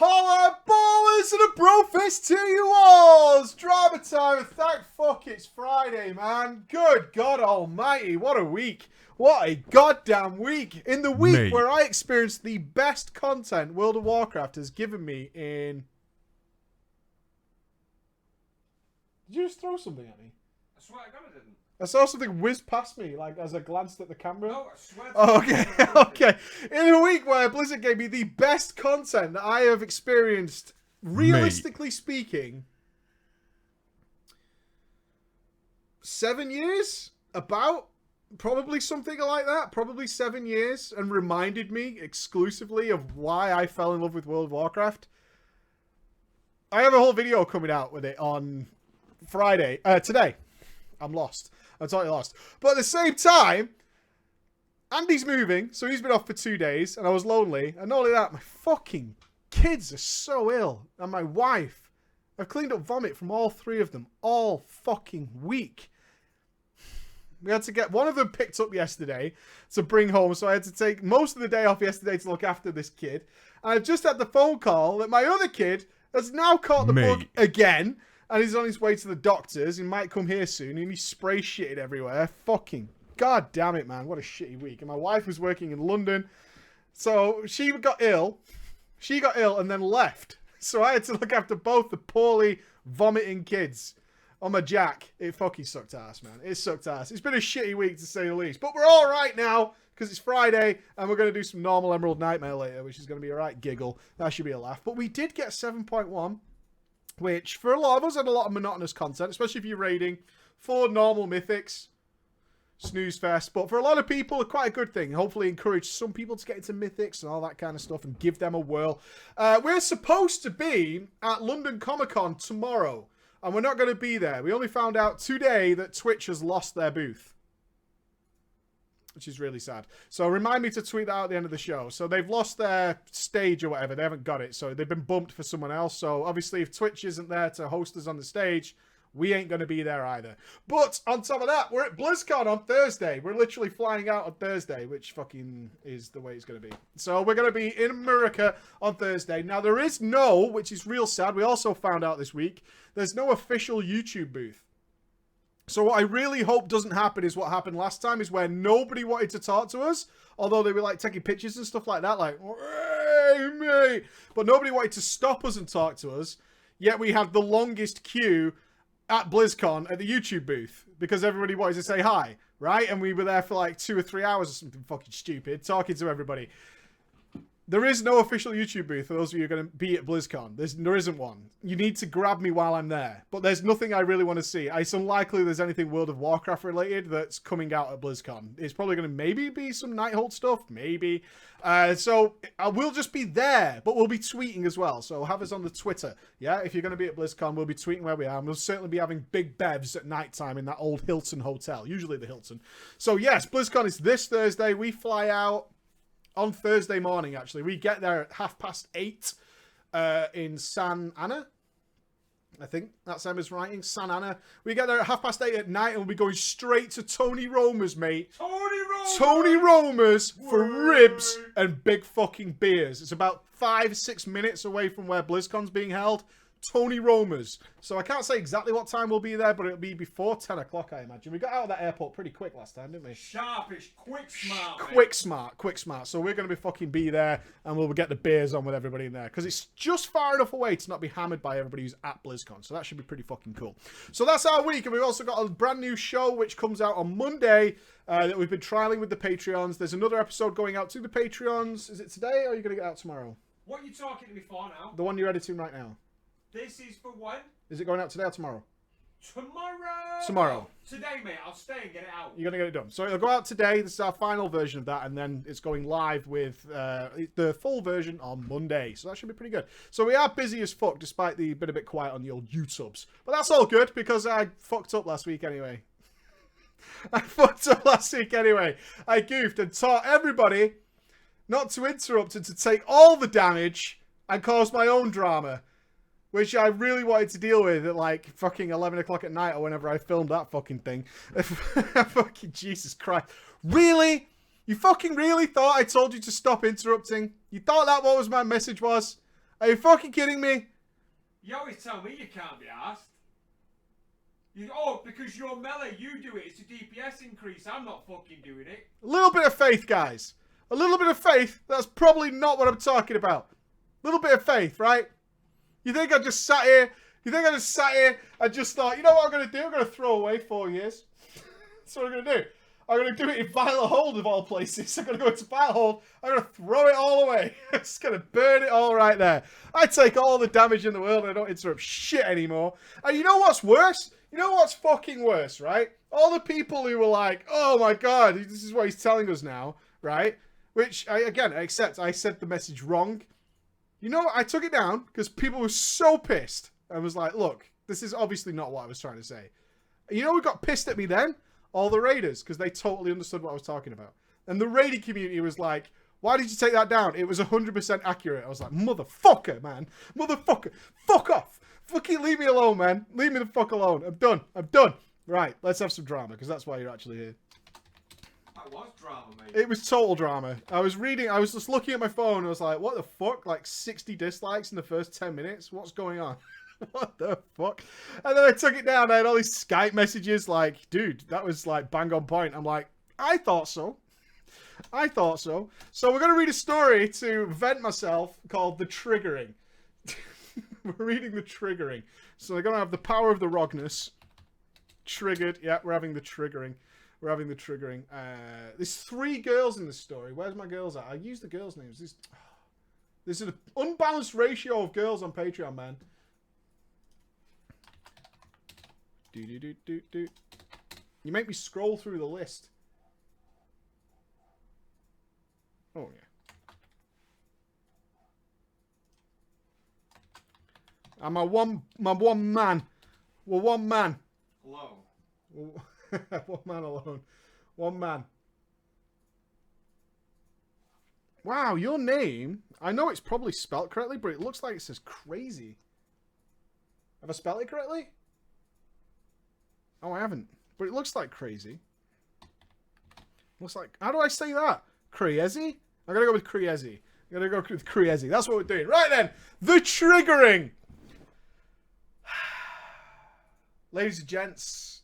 Holla ballers and a bro fist to you all! It's drama time and thank fuck it's Friday, man. Good God almighty, what a week. What a goddamn week. In the week where I experienced the best content World of Warcraft has given me in... Did you just throw something at me? I swear to God I didn't. I saw something whiz past me, like, as I glanced at the camera. No, I swear to Oh, God. okay, okay. In a week where Blizzard gave me the best content that I have experienced, realistically speaking, 7 years? About? Probably something like that. Probably 7 years. And reminded me exclusively of why I fell in love with World of Warcraft. I have a whole video coming out with it on Friday. Today. I'm lost. I'm totally lost. But at the same time, Andy's moving, so he's been off for 2 days, and I was lonely. And not only that, my fucking kids are so ill. And my wife. I've cleaned up vomit from all three of them all fucking week. We had to get one of them picked up yesterday to bring home, so I had to take most of the day off yesterday to look after this kid. And I've just had the phone call that my other kid has now caught the bug again. And he's on his way to the doctors. He might come here soon. And he's spray shitted everywhere. Fucking god damn it, man. What a shitty week. And my wife was working in London. So she got ill. She got ill and then left. So I had to look after both the poorly vomiting kids on my jack. It fucking sucked ass, man. It sucked ass. It's been a shitty week to say the least. But we're all right now because it's Friday. And we're going to do some normal Emerald Nightmare later, which is going to be a right giggle. That should be a laugh. But we did get 7.1. Which, for a lot of us, had a lot of monotonous content, especially if you're raiding 4 normal mythics. Snooze fest. But for a lot of people, quite a good thing. Hopefully encourage some people to get into mythics and all that kind of stuff and give them a whirl. We're supposed to be at London Comic Con tomorrow. And we're not going to be there. We only found out today that Twitch has lost their booth. Which is really sad. So remind me to tweet that out at the end of the show. So they've lost their stage or whatever. They haven't got it. So they've been bumped for someone else. So obviously if Twitch isn't there to host us on the stage, we ain't going to be there either. But on top of that, we're at BlizzCon on Thursday. We're literally flying out on Thursday, which fucking is the way it's going to be. So we're going to be in America on Thursday. Now there is no, which is real sad. We also found out this week, there's no official YouTube booth. So what I really hope doesn't happen is what happened last time, is where nobody wanted to talk to us, although they were like taking pictures and stuff like that, like, hey, mate. But nobody wanted to stop us and talk to us, yet we had the longest queue at BlizzCon at the YouTube booth, because everybody wanted to say hi, right? And we were there for like 2 or 3 hours or something fucking stupid, talking to everybody. There is no official YouTube booth for those of you who are going to be at BlizzCon. There isn't one. You need to grab me while I'm there. But there's nothing I really want to see. It's unlikely there's anything World of Warcraft related that's coming out at BlizzCon. It's probably going to maybe be some Nighthold stuff. Maybe. So I will just be there. But we'll be tweeting as well. So have us on the Twitter. Yeah, if you're going to be at BlizzCon, we'll be tweeting where we are. And we'll certainly be having big bevs at nighttime in that old Hilton hotel. Usually the Hilton. So yes, BlizzCon is this Thursday. We fly out on Thursday morning, actually. We get there at 8:30 in San Ana. I think that's Emma's writing. San Ana. We get there at 8:30 at night and we'll be going straight to Tony Roma's, mate. Tony Roma's for ribs and big fucking beers. It's about 5-6 minutes away from where BlizzCon's being held. Tony Roma's. So I can't say exactly what time we'll be there, but it'll be before 10 o'clock, I imagine. We got out of that airport pretty quick last time, didn't we? Sharpish, quick smart. Quick smart. So we're going to be fucking be there, and we'll get the beers on with everybody in there. Because it's just far enough away to not be hammered by everybody who's at BlizzCon. So that should be pretty fucking cool. So that's our week, and we've also got a brand new show which comes out on Monday that we've been trialing with the Patreons. There's another episode going out to the Patreons. Is it today, or are you going to get out tomorrow? What are you talking to me for now? The one you're editing right now. This is for when? Is it going out today or tomorrow? Tomorrow. Today, mate. I'll stay and get it out. You're going to get it done. So it'll go out today. This is our final version of that. And then it's going live with the full version on Monday. So that should be pretty good. So we are busy as fuck, despite the been a bit quiet on the old YouTubes. But that's all good, because I fucked up last week anyway. I goofed and taught everybody not to interrupt and to take all the damage and cause my own drama. Which I really wanted to deal with at like fucking 11 o'clock at night or whenever I filmed that fucking thing. Fucking Jesus Christ. Really? You fucking really thought I told you to stop interrupting? You thought that what was my message was? Are you fucking kidding me? You always tell me you can't be asked. Because you're melee, you do it. It's a DPS increase. I'm not fucking doing it. A little bit of faith, guys. A little bit of faith. That's probably not what I'm talking about. A little bit of faith, right? You think I just sat here? You think I just sat here and just thought, you know what I'm going to do? I'm going to throw away 4 years. That's what I'm going to do. I'm going to do it in Violet Hold of all places. I'm going to go into Violet Hold. I'm going to throw it all away. I'm just going to burn it all right there. I take all the damage in the world and I don't interrupt shit anymore. And you know what's worse? You know what's fucking worse, right? All the people who were like, oh my god, this is what he's telling us now, right? Which, I accept. I said the message wrong. You know what? I took it down because people were so pissed. I was like, look, this is obviously not what I was trying to say. You know who got pissed at me then? All the raiders, because they totally understood what I was talking about. And the raiding community was like, why did you take that down? It was 100% accurate. I was like, motherfucker, man. Motherfucker. Fuck off. Fucking leave me alone, man. Leave me the fuck alone. I'm done. I'm done. Right, let's have some drama, because that's why you're actually here. That was drama, mate. It was total drama. I was just looking at my phone, and I was like, what the fuck? Like 60 dislikes in the first 10 minutes? What's going on? What the fuck? And then I took it down. I had all these Skype messages like, dude, that was like bang on point. I'm like, I thought so. I thought so. So we're going to read a story to vent myself called The Triggering. We're reading The Triggering. So they're going to have the power of the Rognus. Triggered. Yeah, we're having the triggering. We're having the triggering. There's 3 girls in this story. Where's my girls at? I use the girls' names. There's an unbalanced ratio of girls on Patreon, man. Do. You make me scroll through the list. Oh, yeah. I'm my one man. We're one man. Hello. One man alone. One man. Wow, your name. I know it's probably spelt correctly, but it looks like it says crazy. Have I spelled it correctly? Oh, I haven't. But it looks like crazy. Looks like... How do I say that? Crazy? I'm going to go with crazy. I'm going to go with crazy. That's what we're doing. Right then. The Triggering. Ladies and gents,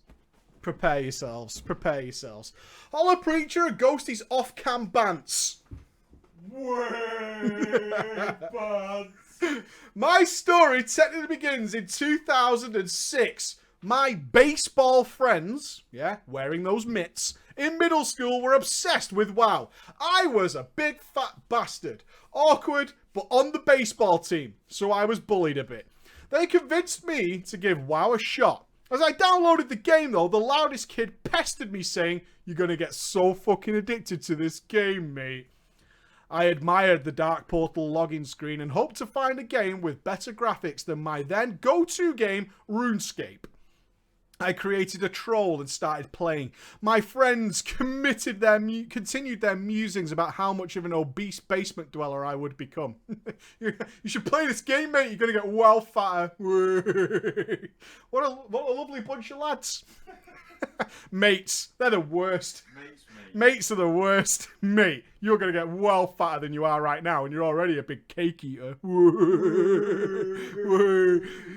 prepare yourselves. Prepare yourselves. Holla Preacher and Ghosties off-cam bants. My story technically begins in 2006. My baseball friends, yeah, wearing those mitts, in middle school were obsessed with WoW. I was a big fat bastard. Awkward, but on the baseball team, so I was bullied a bit. They convinced me to give WoW a shot. As I downloaded the game though, the loudest kid pestered me saying, "You're gonna get so fucking addicted to this game, mate." I admired the Dark Portal login screen and hoped to find a game with better graphics than my then go-to game, RuneScape. I created a troll and started playing. My friends continued their musings about how much of an obese basement dweller I would become. You should play this game, mate. You're going to get well fatter. What a lovely bunch of lads. Mates, they're the worst. Mates are the worst. Mate, you're going to get well fatter than you are right now, and you're already a big cake eater.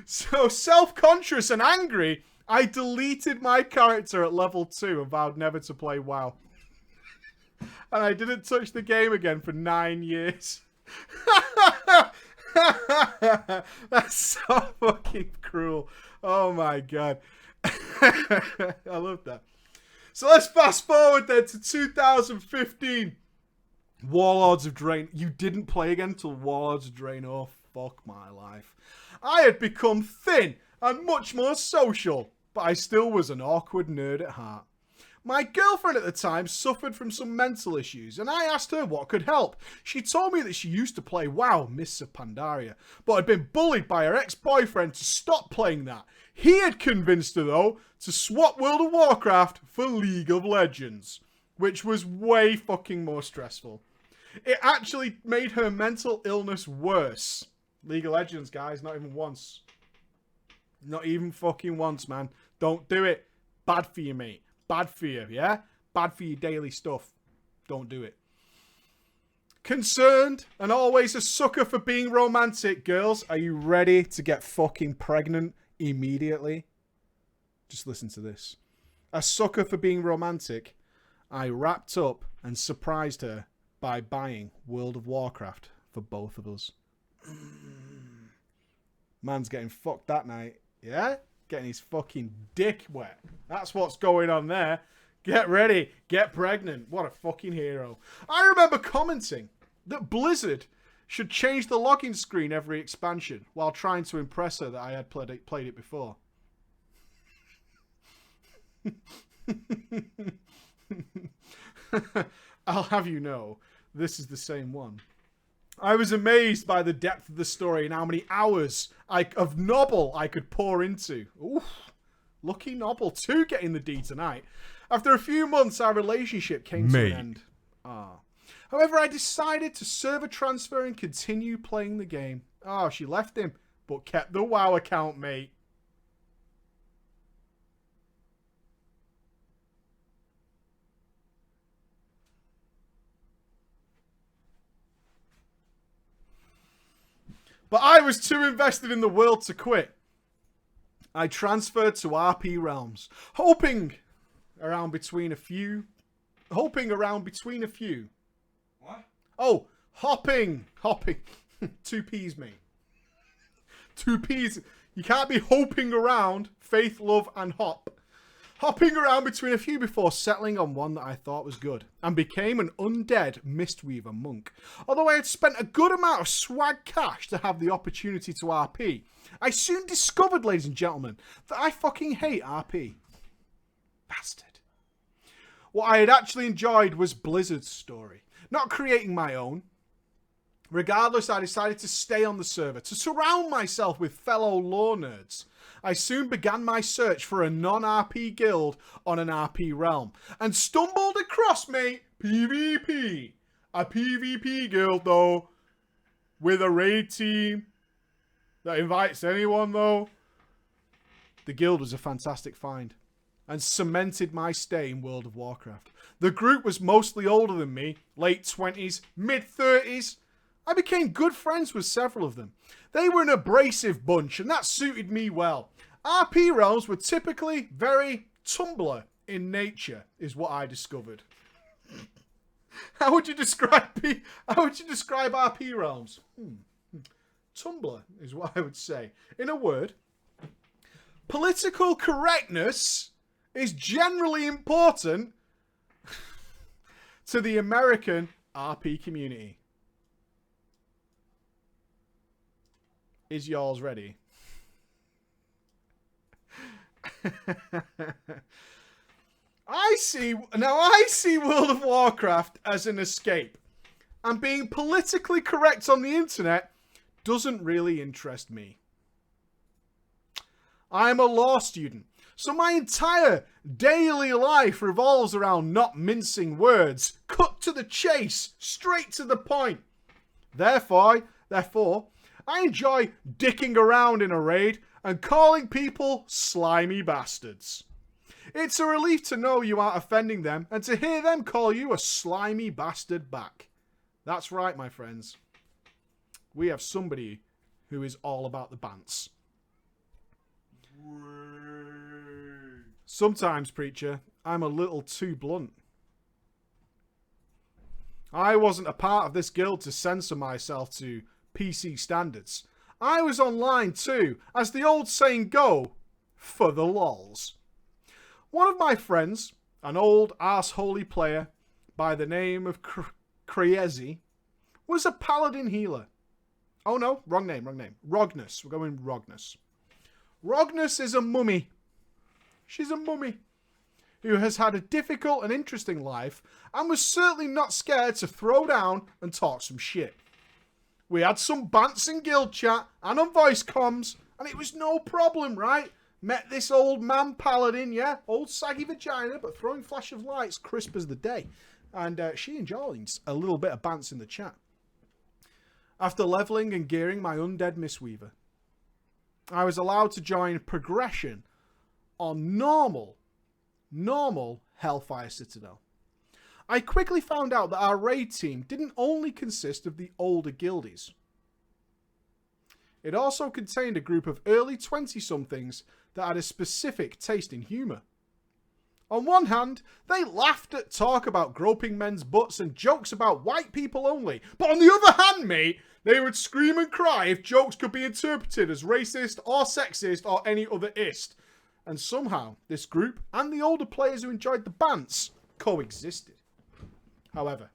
So self-conscious and angry, I deleted my character at level 2 and vowed never to play WoW. And I didn't touch the game again for 9 years. That's so fucking cruel. Oh my god. I love that. So let's fast forward then to 2015. Warlords of Draenor. You didn't play again till Warlords of Draenor. Oh, fuck my life. I had become thin and much more social, but I still was an awkward nerd at heart. My girlfriend at the time suffered from some mental issues, and I asked her what could help. She told me that she used to play WoW, Mists of Pandaria, but had been bullied by her ex-boyfriend to stop playing that. He had convinced her, though, to swap World of Warcraft for League of Legends, which was way fucking more stressful. It actually made her mental illness worse. League of Legends, guys, not even once. Not even fucking once, man. Don't do it. Bad for you, mate. Bad for you, yeah? Bad for your daily stuff. Don't do it. Concerned and always a sucker for being romantic, girls, are you ready to get fucking pregnant immediately? Just listen to this. A sucker for being romantic, I wrapped up and surprised her by buying World of Warcraft for both of us. Man's getting fucked that night. Yeah? Getting his fucking dick wet. That's what's going on there. Get ready. Get pregnant. What a fucking hero. I remember commenting that Blizzard should change the login screen every expansion while trying to impress her that I had played it before. I'll have you know, this is the same one. I was amazed by the depth of the story and how many hours of Nobble I could pour into. Oof. Lucky Nobble too getting the D tonight. After a few months, our relationship came to an end. However, I decided to server transfer and continue playing the game. Oh, she left him, but kept the WoW account, mate. But I was too invested in the world to quit. I transferred to RP Realms, hoping around between a few. What? Oh, hopping. Two P's, mate. Two P's. You can't be hoping around. Faith, love, and hop. Hopping around between a few before settling on one that I thought was good, and became an undead Mistweaver monk. Although I had spent a good amount of swag cash to have the opportunity to RP, I soon discovered, ladies and gentlemen, that I fucking hate RP. Bastard. What I had actually enjoyed was Blizzard's story, not creating my own. Regardless, I decided to stay on the server, to surround myself with fellow lore nerds. I soon began my search for a non-RP guild on an RP realm, and stumbled across, mate, PvP. A PvP guild, though, with a raid team that invites anyone, though. The guild was a fantastic find, and cemented my stay in World of Warcraft. The group was mostly older than me, late 20s, mid-30s. I became good friends with several of them. They were an abrasive bunch, and that suited me well. RP realms were typically very Tumblr in nature, is what I discovered. How would you describe RP realms? Tumblr is what I would say. In a word, political correctness is generally important to the American RP community. Is yours ready? I see World of Warcraft as an escape, and being politically correct on the internet doesn't really interest me. I'm a law student, so my entire daily life revolves around not mincing words, cut to the chase, straight to the point. Therefore, I enjoy dicking around in a raid and calling people slimy bastards. It's a relief to know you aren't offending them and to hear them call you a slimy bastard back. That's right, my friends. We have somebody who is all about the bants. Sometimes, preacher, I'm a little too blunt. I wasn't a part of this guild to censor myself to PC standards. I was online too, as the old saying go, for the lols. One of my friends, an old arseholy player by the name of Crazy, was a paladin healer. Oh no, wrong name. Rognus. We're going Rognus. Rognus is a mummy. She's a mummy who has had a difficult and interesting life and was certainly not scared to throw down and talk some shit. We had some bants in guild chat and on voice comms, and it was no problem, right? Met this old man paladin, yeah? Old saggy vagina, but throwing flash of lights crisp as the day. And she enjoyed a little bit of bants in the chat. After leveling and gearing my undead Mistweaver, I was allowed to join progression on normal Hellfire Citadel. I quickly found out that our raid team didn't only consist of the older guildies. It also contained a group of early 20-somethings that had a specific taste in humour. On one hand, they laughed at talk about groping men's butts and jokes about white people only. But on the other hand, mate, they would scream and cry if jokes could be interpreted as racist or sexist or any other ist. And somehow, this group and the older players who enjoyed the bants coexisted. However,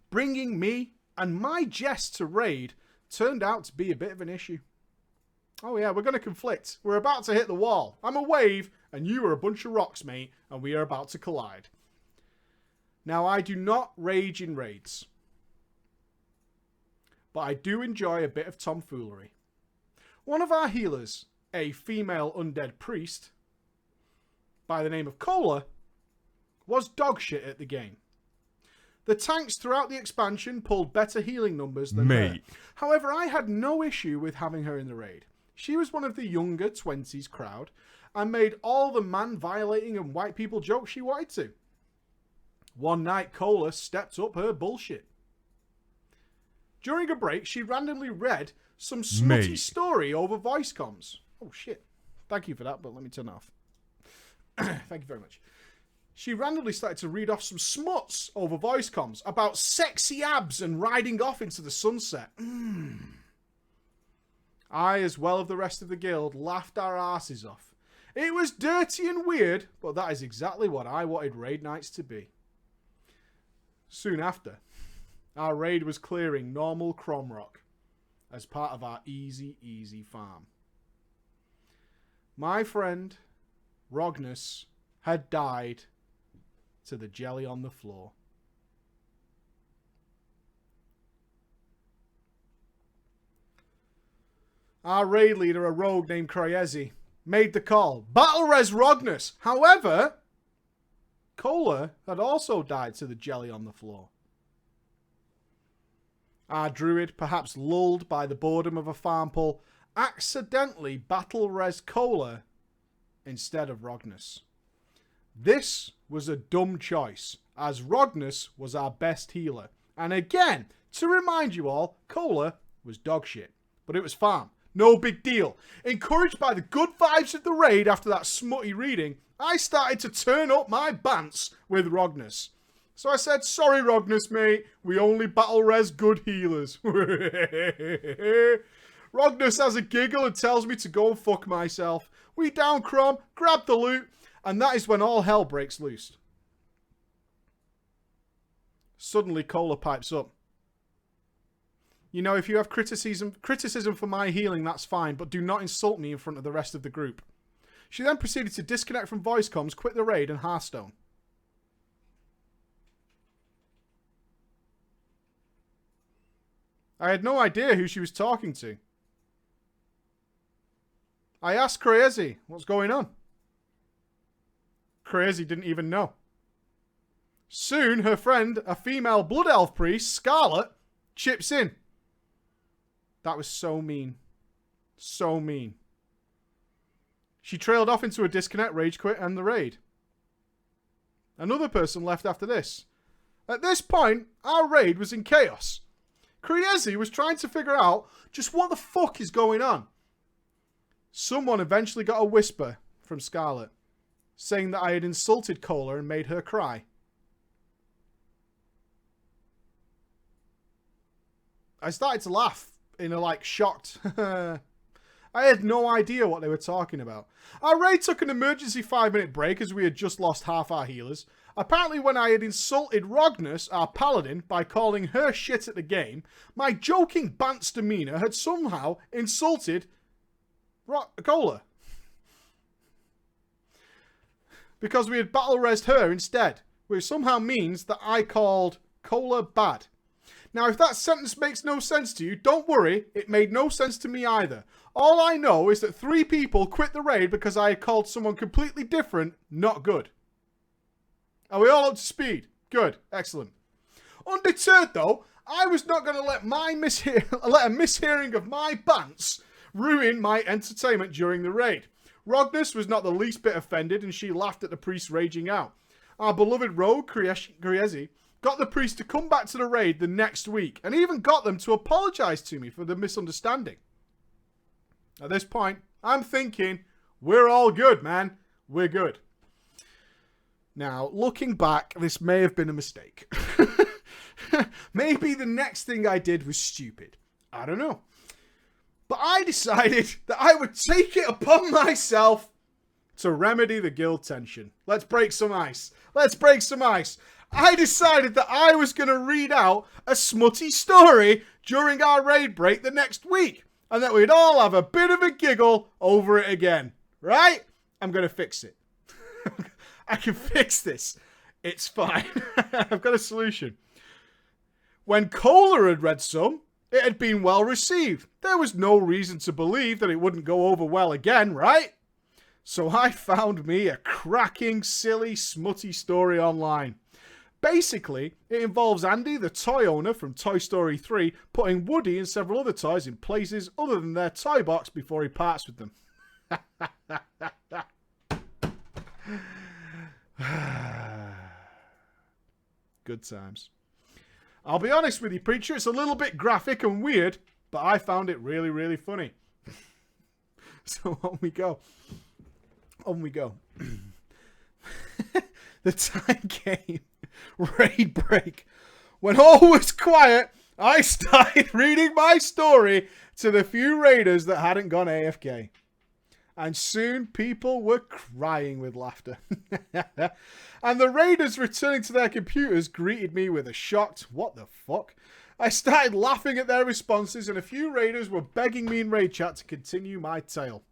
bringing me and my jest to raid turned out to be a bit of an issue. Oh yeah, we're going to conflict. We're about to hit the wall. I'm a wave, and you are a bunch of rocks, mate, and we are about to collide. Now, I do not rage in raids, but I do enjoy a bit of tomfoolery. One of our healers, a female undead priest, by the name of Cola, was dogshit at the game. The tanks throughout the expansion pulled better healing numbers than her. However, I had no issue with having her in the raid. She was one of the younger 20s crowd and made all the man-violating and white people jokes she wanted to. One night, Cola stepped up her bullshit. During a break, she randomly read some smutty story over voice comms. Oh, shit. Thank you for that, but let me turn it off. Thank you very much. She randomly started to read off some smuts over voice comms about sexy abs and riding off into the sunset. I, as well as the rest of the guild, laughed our asses off. It was dirty and weird, but that is exactly what I wanted raid nights to be. Soon after, our raid was clearing normal Cromrock as part of our easy farm. My friend, Rognus, had died to the jelly on the floor. Our raid leader, a rogue named Cryezi, made the call. Battle res Rognus. However, Cola had also died to the jelly on the floor. Our druid, perhaps lulled by the boredom of a farm pull, accidentally battle res Cola instead of Rognus. This was a dumb choice, as Rognus was our best healer. And again, to remind you all, Cola was dogshit. But it was farm. No big deal. Encouraged by the good vibes of the raid after that smutty reading, I started to turn up my bants with Rognus. So I said, sorry Rognus, mate. We only battle res good healers. Rognus has a giggle and tells me to go and fuck myself. We down Crom, grab the loot, and that is when all hell breaks loose. Suddenly, Cola pipes up. You know, if you have criticism for my healing, that's fine, but do not insult me in front of the rest of the group. She then proceeded to disconnect from voice comms, quit the raid, and Hearthstone. I had no idea who she was talking to. I asked Cryezi, what's going on? Cryezi didn't even know. Soon, her friend, a female blood elf priest, Scarlet, chips in. That was so mean. So mean. She trailed off into a disconnect, rage quit, and the raid. Another person left after this. At this point, our raid was in chaos. Cryezi was trying to figure out just what the fuck is going on. Someone eventually got a whisper from Scarlet, saying that I had insulted Cola and made her cry. I started to laugh in a, shocked... I had no idea what they were talking about. Our raid took an emergency 5-minute break as we had just lost half our healers. Apparently when I had insulted Rognus, our paladin, by calling her shit at the game, my joking bant's demeanour had somehow insulted Cola. Because we had battle-resed her instead, which somehow means that I called Cola bad. Now, if that sentence makes no sense to you, don't worry, it made no sense to me either. All I know is that 3 people quit the raid because I had called someone completely different not good. Are we all up to speed? Good. Excellent. Undeterred, though, I was not going to let let a mishearing of my bants ruin my entertainment during the raid. Rognus was not the least bit offended, and she laughed at the priest raging out. our beloved rogue, Kriezi, got the priest to come back to the raid the next week, and even got them to apologize to me for the misunderstanding. At this point, I'm thinking, we're all good, man. We're good. Now, looking back, this may have been a mistake. Maybe the next thing I did was stupid. I don't know. But I decided that I would take it upon myself to remedy the guild tension. Let's break some ice. Let's break some ice. I decided that I was going to read out a smutty story during our raid break the next week. And that we'd all have a bit of a giggle over it again. Right? I'm going to fix it. I can fix this. It's fine. I've got a solution. When Kohler had read some, it had been well received. There was no reason to believe that it wouldn't go over well again, right? So I found me a cracking, silly, smutty story online. Basically, it involves Andy, the toy owner from Toy Story 3, putting Woody and several other toys in places other than their toy box before he parts with them. Good times. I'll be honest with you, Preacher, it's a little bit graphic and weird, but I found it really, really funny. So on we go. On we go. The time came, raid break. When all was quiet, I started reading my story to the few raiders that hadn't gone AFK. And soon people were crying with laughter. And the raiders returning to their computers greeted me with a shocked, "What the fuck?" I started laughing at their responses, and a few raiders were begging me in raid chat to continue my tale.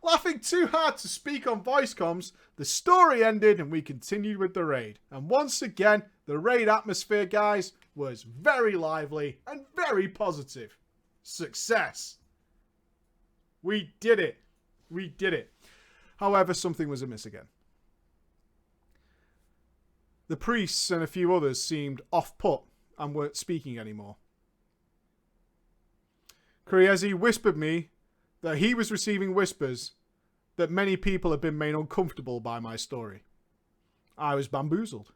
Laughing too hard to speak on voice comms, the story ended and we continued with the raid. And once again, the raid atmosphere, guys, was very lively and very positive. Success. We did it. We did it. However, something was amiss again. The priests and a few others seemed off-put and weren't speaking anymore. Kriezi whispered me that he was receiving whispers that many people had been made uncomfortable by my story. I was bamboozled.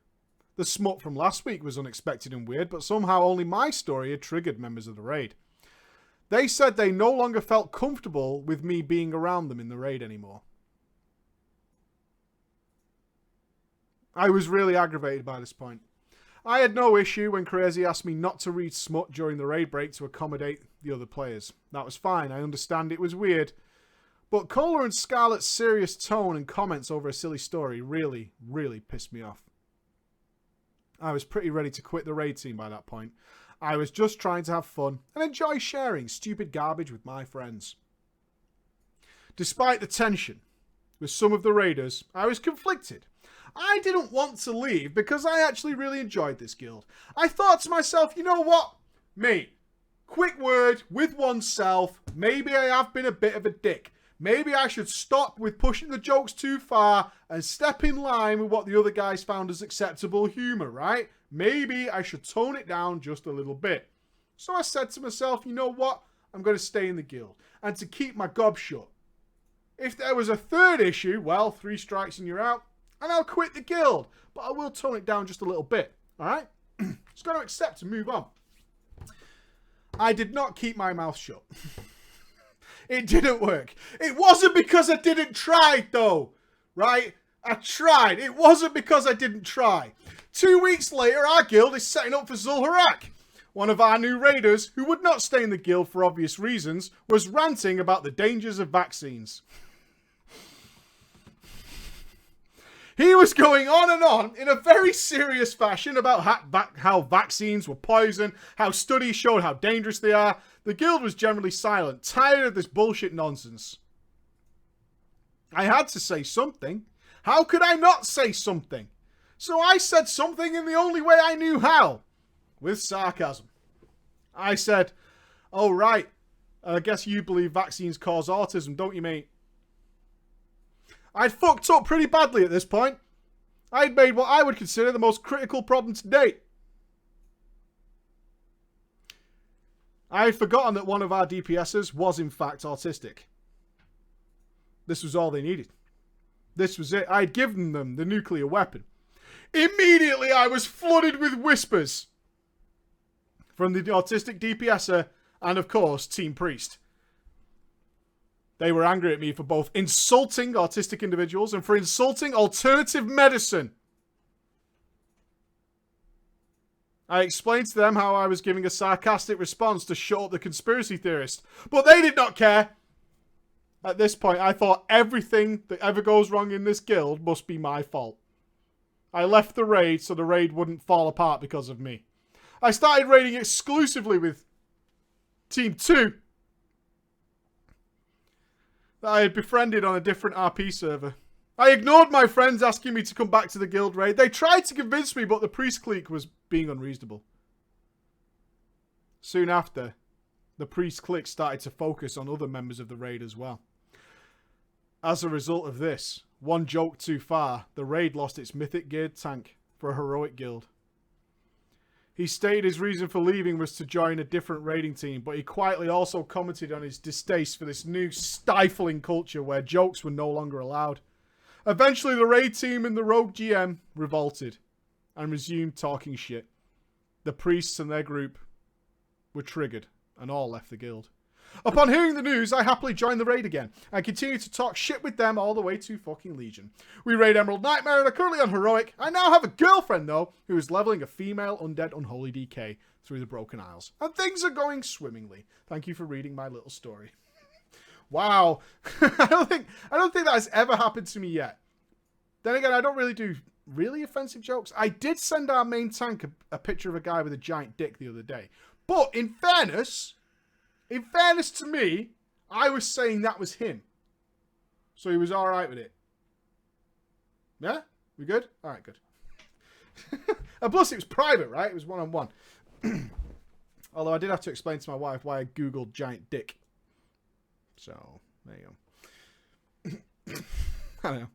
The smut from last week was unexpected and weird, but somehow only my story had triggered members of the raid. They said they no longer felt comfortable with me being around them in the raid anymore. I was really aggravated by this point. I had no issue when Crazy asked me not to read smut during the raid break to accommodate the other players. That was fine. I understand it was weird. But Kohler and Scarlett's serious tone and comments over a silly story really, really pissed me off. I was pretty ready to quit the raid team by that point. I was just trying to have fun and enjoy sharing stupid garbage with my friends. Despite the tension with some of the raiders, I was conflicted. I didn't want to leave because I actually really enjoyed this guild. I thought to myself, you know what? Mate, quick word with oneself. Maybe I have been a bit of a dick. Maybe I should stop with pushing the jokes too far and step in line with what the other guys found as acceptable humour, right? Maybe I should tone it down just a little bit. So I said to myself, you know what? I'm going to stay in the guild and to keep my gob shut. If there was a third issue, well, 3 strikes and you're out, and I'll quit the guild. But I will tone it down just a little bit, alright? Just got to accept and move on. I did not keep my mouth shut. It didn't work. It wasn't because I didn't try, though, right? I tried. It wasn't because I didn't try. 2 weeks later, our guild is setting up for Zul'Harak. One of our new raiders, who would not stay in the guild for obvious reasons, was ranting about the dangers of vaccines. He was going on and on in a very serious fashion about how vaccines were poison, how studies showed how dangerous they are. The guild was generally silent, tired of this bullshit nonsense. I had to say something. How could I not say something? So I said something in the only way I knew how. With sarcasm. I said, "Oh right, I guess you believe vaccines cause autism, don't you, mate?" I'd fucked up pretty badly at this point. I'd made what I would consider the most critical problem to date. I had forgotten that one of our DPSers was in fact autistic. This was all they needed. This was it. I had given them the nuclear weapon. Immediately, I was flooded with whispers from the autistic DPSer and, of course, Team Priest. They were angry at me for both insulting autistic individuals and for insulting alternative medicine. I explained to them how I was giving a sarcastic response to shut up the conspiracy theorist, but they did not care. At this point, I thought everything that ever goes wrong in this guild must be my fault. I left the raid so the raid wouldn't fall apart because of me. I started raiding exclusively with Team 2 that I had befriended on a different RP server. I ignored my friends asking me to come back to the guild raid. They tried to convince me, but the priest clique was being unreasonable. Soon after, the priest clique started to focus on other members of the raid as well. As a result of this, one joke too far, the raid lost its mythic geared tank for a heroic guild. He stated his reason for leaving was to join a different raiding team, but he quietly also commented on his distaste for this new stifling culture where jokes were no longer allowed. Eventually, the raid team and the rogue GM revolted and resumed talking shit. The priests and their group were triggered and all left the guild. Upon hearing the news, I happily joined the raid again and continued to talk shit with them all the way to fucking Legion. We raid Emerald Nightmare and are currently on Heroic. I now have a girlfriend, though, who is leveling a female undead unholy DK through the Broken Isles. And things are going swimmingly. Thank you for reading my little story. Wow. I don't think that has ever happened to me yet. Then again, I don't really do really offensive jokes. I did send our main tank a picture of a guy with a giant dick the other day. But in fairness to me, I was saying that was him. So he was alright with it. Yeah? We good? Alright, good. And plus it was private, right? It was one-on-one. Although I did have to explain to my wife why I googled giant dick. So, there you go. I don't know.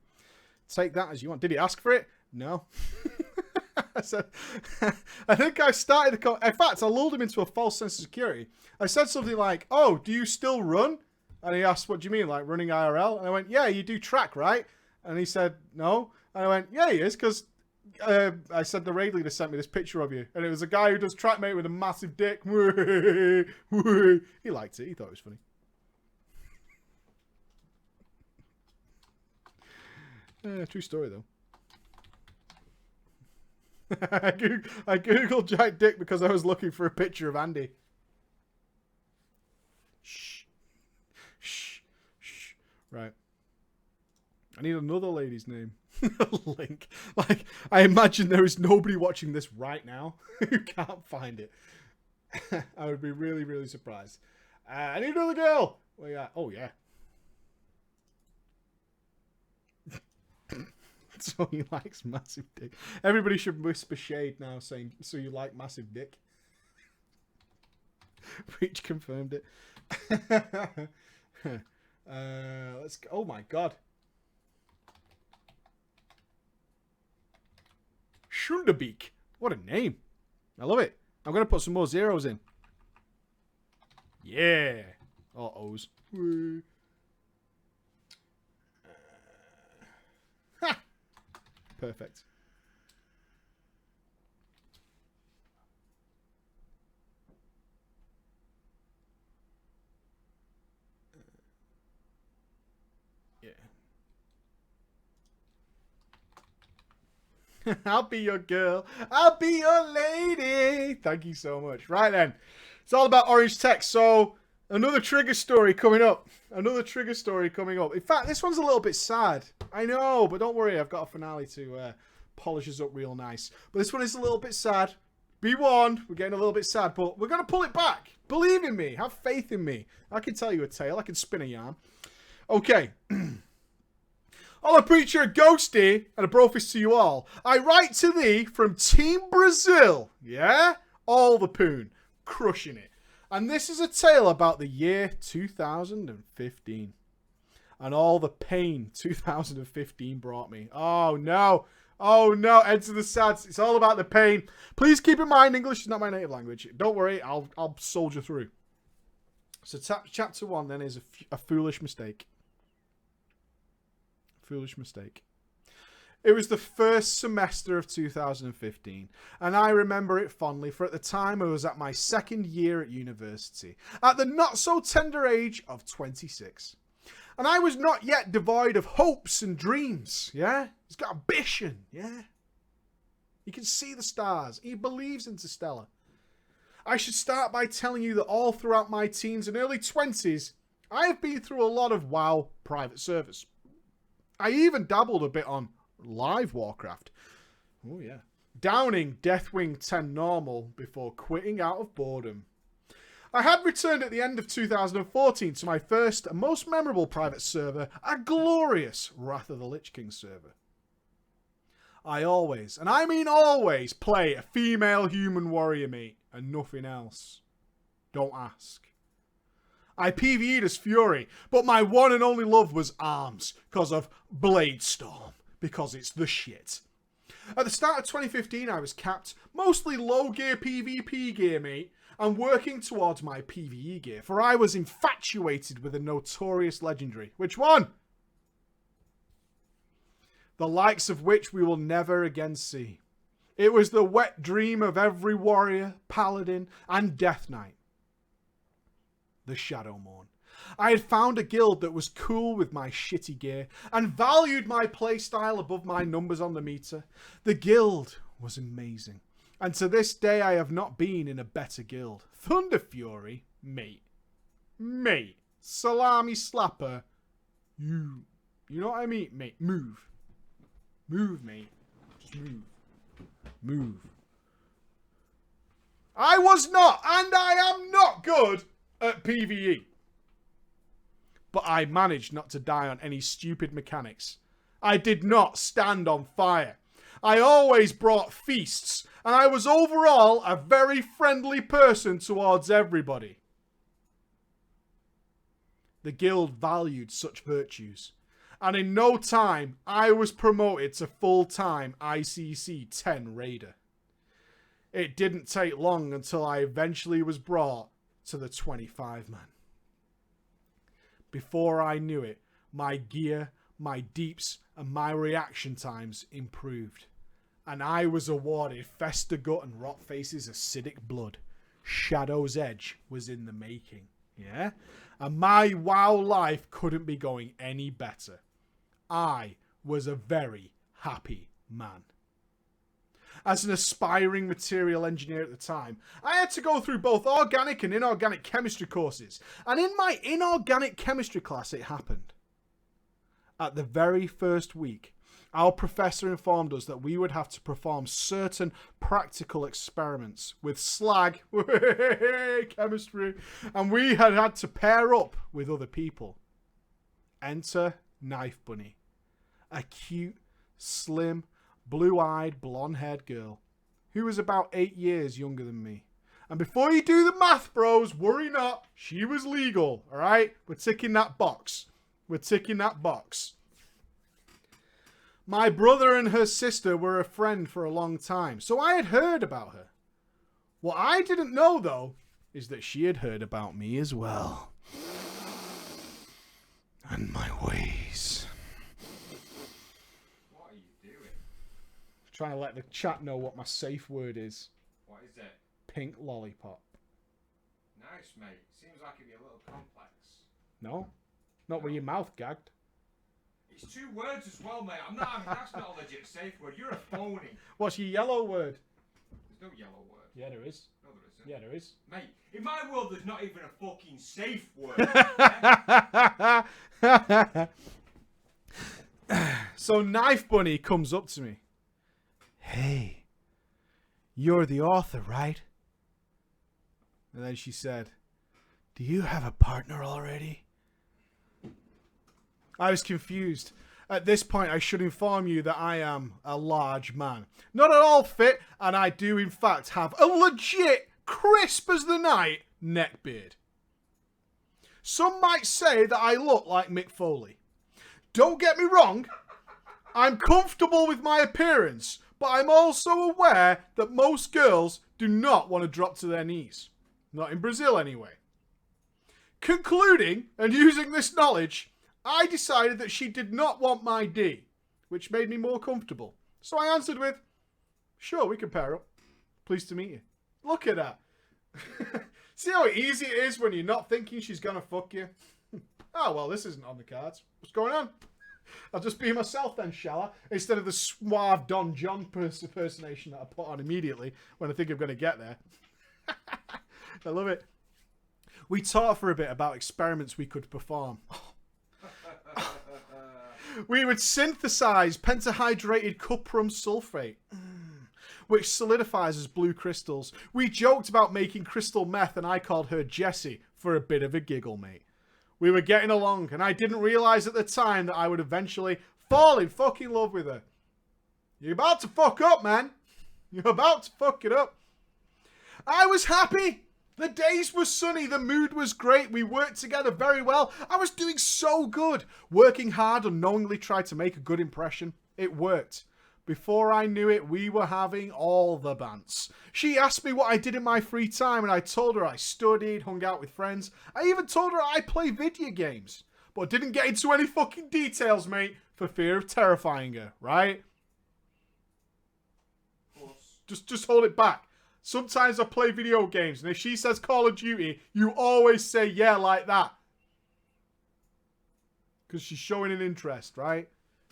Take that as you want. Did he ask for it? No. So, I think I started the... In fact, I lulled him into a false sense of security. I said something like, oh, do you still run? And he asked, what do you mean, like running IRL? And I went, yeah, you do track, right? And he said, no. And I went, yeah, he is, because I said the raid leader sent me this picture of you. And it was a guy who does track, mate, with a massive dick. He liked it. He thought it was funny. True story, though. I googled giant dick because I was looking for a picture of Andy. Shh. Shh. Shh. Right. I need another lady's name. Link. Like, I imagine there is nobody watching this right now who can't find it. I would be really, really surprised. I need another girl. Where you at? Oh, yeah. So he likes massive dick. Everybody should whisper shade now saying, so you like massive dick. Breach confirmed it. Let's go. Oh my god. Schunderbeek. What a name. I love it. I'm going to put some more zeros in. Yeah. Or O's. Perfect. Yeah. I'll be your girl. I'll be your lady. Thank you so much. Right then. It's all about orange text. So, another trigger story coming up. Another trigger story coming up. In fact, this one's a little bit sad. I know, but don't worry. I've got a finale to polish us up real nice. But this one is a little bit sad. Be warned. We're getting a little bit sad, but we're going to pull it back. Believe in me. Have faith in me. I can tell you a tale. I can spin a yarn. Okay. Holla, preacher, ghosty, and a brofist to you all. I write to thee from Team Brazil. Yeah? All the poon. Crushing it. And this is a tale about the year 2015. And all the pain 2015 brought me. Oh, no. Oh, no. Enter the sads. It's all about the pain. Please keep in mind, English is not my native language. Don't worry. I'll soldier through. So chapter 1 then is a foolish mistake. Foolish mistake. It was the first semester of 2015, and I remember it fondly, for at the time I was at my second year at university, at the not-so-tender age of 26. And I was not yet devoid of hopes and dreams, yeah? He's got ambition, yeah? He can see the stars. He believes Interstellar. I should start by telling you that all throughout my teens and early 20s, I have been through a lot of WoW private service. I even dabbled a bit on live Warcraft. Oh yeah. Downing Deathwing 10 normal before quitting out of boredom. I had returned at the end of 2014 to my first and most memorable private server, a glorious Wrath of the Lich King server. I always, and I mean always, play a female human warrior mate and nothing else. Don't ask. I PvE'd as Fury, but my one and only love was Arms, because of Bladestorm, because it's the shit. At the start of 2015, I was capped, mostly low gear PvP gear, mate, and working towards my PvE gear, for I was infatuated with a notorious legendary. Which one? The likes of which we will never again see. It was the wet dream of every warrior, paladin, and death knight. The Shadowmourne. I had found a guild that was cool with my shitty gear and valued my playstyle above my numbers on the meter. The guild was amazing, and to this day I have not been in a better guild. Thunder Fury, mate, salami slapper, you know what I mean, mate, move, mate, just move. I was not, and I am not good at PvE. But I managed not to die on any stupid mechanics. I did not stand on fire. I always brought feasts, and I was overall a very friendly person towards everybody. The guild valued such virtues, and in no time I was promoted to full-time ICC 10 raider. It didn't take long until I eventually was brought to the 25 man. Before I knew it, my gear, my deeps, and my reaction times improved, and I was awarded Festagut and Rotface's acidic blood. Shadow's Edge was in the making, yeah? And my WoW life couldn't be going any better. I was a very happy man. As an aspiring material engineer at the time, I had to go through both organic and inorganic chemistry courses. And in my inorganic chemistry class, it happened. At the very first week, our professor informed us that we would have to perform certain practical experiments with slag, chemistry, and we had to pair up with other people. Enter Knife Bunny, a cute, slim, blue-eyed, blonde-haired girl who was about 8 years younger than me. And before you do the math, bros, worry not. She was legal, all right? We're ticking that box. My brother and her sister were a friend for a long time, so I had heard about her. What I didn't know, though, is that she had heard about me as well. And my ways. Trying to let the chat know what my safe word is. What is it? Pink lollipop. Nice, mate. Seems like it'd be a little complex. No? Not with your mouth gagged. It's 2 words as well, mate. That's not a legit safe word. You're a phony. What's your yellow word? There's no yellow word. Yeah, there is. No, there isn't. Yeah, there is. Mate, in my world, there's not even a fucking safe word. So Knife Bunny comes up to me. Hey, you're the author, right? And then she said, do you have a partner already? I was confused. At this point, I should inform you that I am a large man. Not at all fit, and I do in fact have a legit, crisp as the night, neckbeard. Some might say that I look like Mick Foley. Don't get me wrong, I'm comfortable with my appearance, but I'm also aware that most girls do not want to drop to their knees. Not in Brazil, anyway. Concluding, and using this knowledge, I decided that she did not want my D, which made me more comfortable. So I answered with, "Sure, we can pair up. Pleased to meet you." Look at that. See how easy it is when you're not thinking she's gonna fuck you? Oh, well, this isn't on the cards. What's going on? I'll just be myself then, shall I? Instead of the suave Don John impersonation that I put on immediately when I think I'm going to get there. I love it. We talked for a bit about experiments we could perform. We would synthesize pentahydrated cuprum sulfate, which solidifies as blue crystals. We joked about making crystal meth, and I called her Jessie for a bit of a giggle, mate. We were getting along, and I didn't realize at the time that I would eventually fall in fucking love with her. You're about to fuck up, man. You're about to fuck it up. I was happy. The days were sunny. The mood was great. We worked together very well. I was doing so good. Working hard, unknowingly tried to make a good impression. It worked. Before I knew it, we were having all the bants. She asked me what I did in my free time, and I told her I studied, hung out with friends. I even told her I play video games. But didn't get into any fucking details, mate, for fear of terrifying her, right? Just hold it back. Sometimes I play video games, and if she says Call of Duty, you always say yeah like that. Because she's showing an interest, right?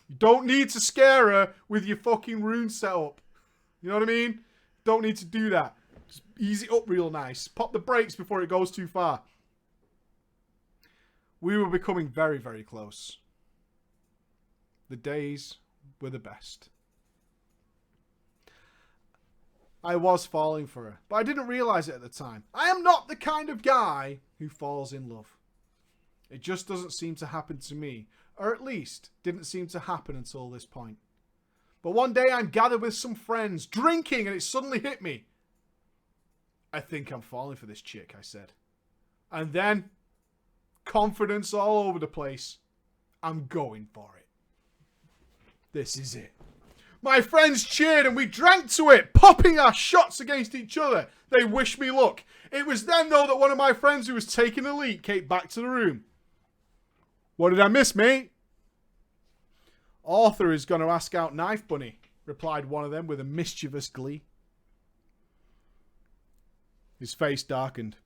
You don't need to scare her with your fucking rune setup. You know what I mean? Don't need to do that. Just ease it up real nice. Pop the brakes before it goes too far. We were becoming very, very close. The days were the best. I was falling for her, but I didn't realize it at the time. I am not the kind of guy who falls in love. It just doesn't seem to happen to me, or at least didn't seem to happen until this point. But one day I'm gathered with some friends, drinking, and it suddenly hit me. I think I'm falling for this chick, I said. And then, confidence all over the place. I'm going for it. This is it. My friends cheered and we drank to it, popping our shots against each other. They wished me luck. It was then, though, that one of my friends who was taking the lead came back to the room. What did I miss, mate? Arthur is going to ask out Knife Bunny, replied one of them with a mischievous glee. His face darkened.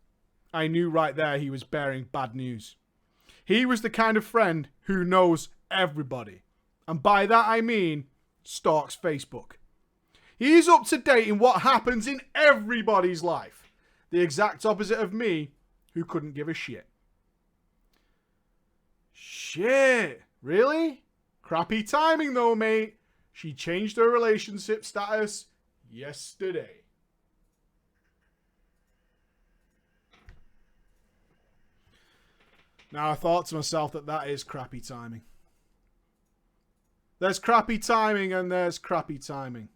I knew right there he was bearing bad news. He was the kind of friend who knows everybody. And by that I mean stalks Facebook. He's up to date in what happens in everybody's life. The exact opposite of me, who couldn't give a shit. Shit. Really? Crappy timing though, mate. She changed her relationship status yesterday. Now I thought to myself that is crappy timing. There's crappy timing and there's crappy timing.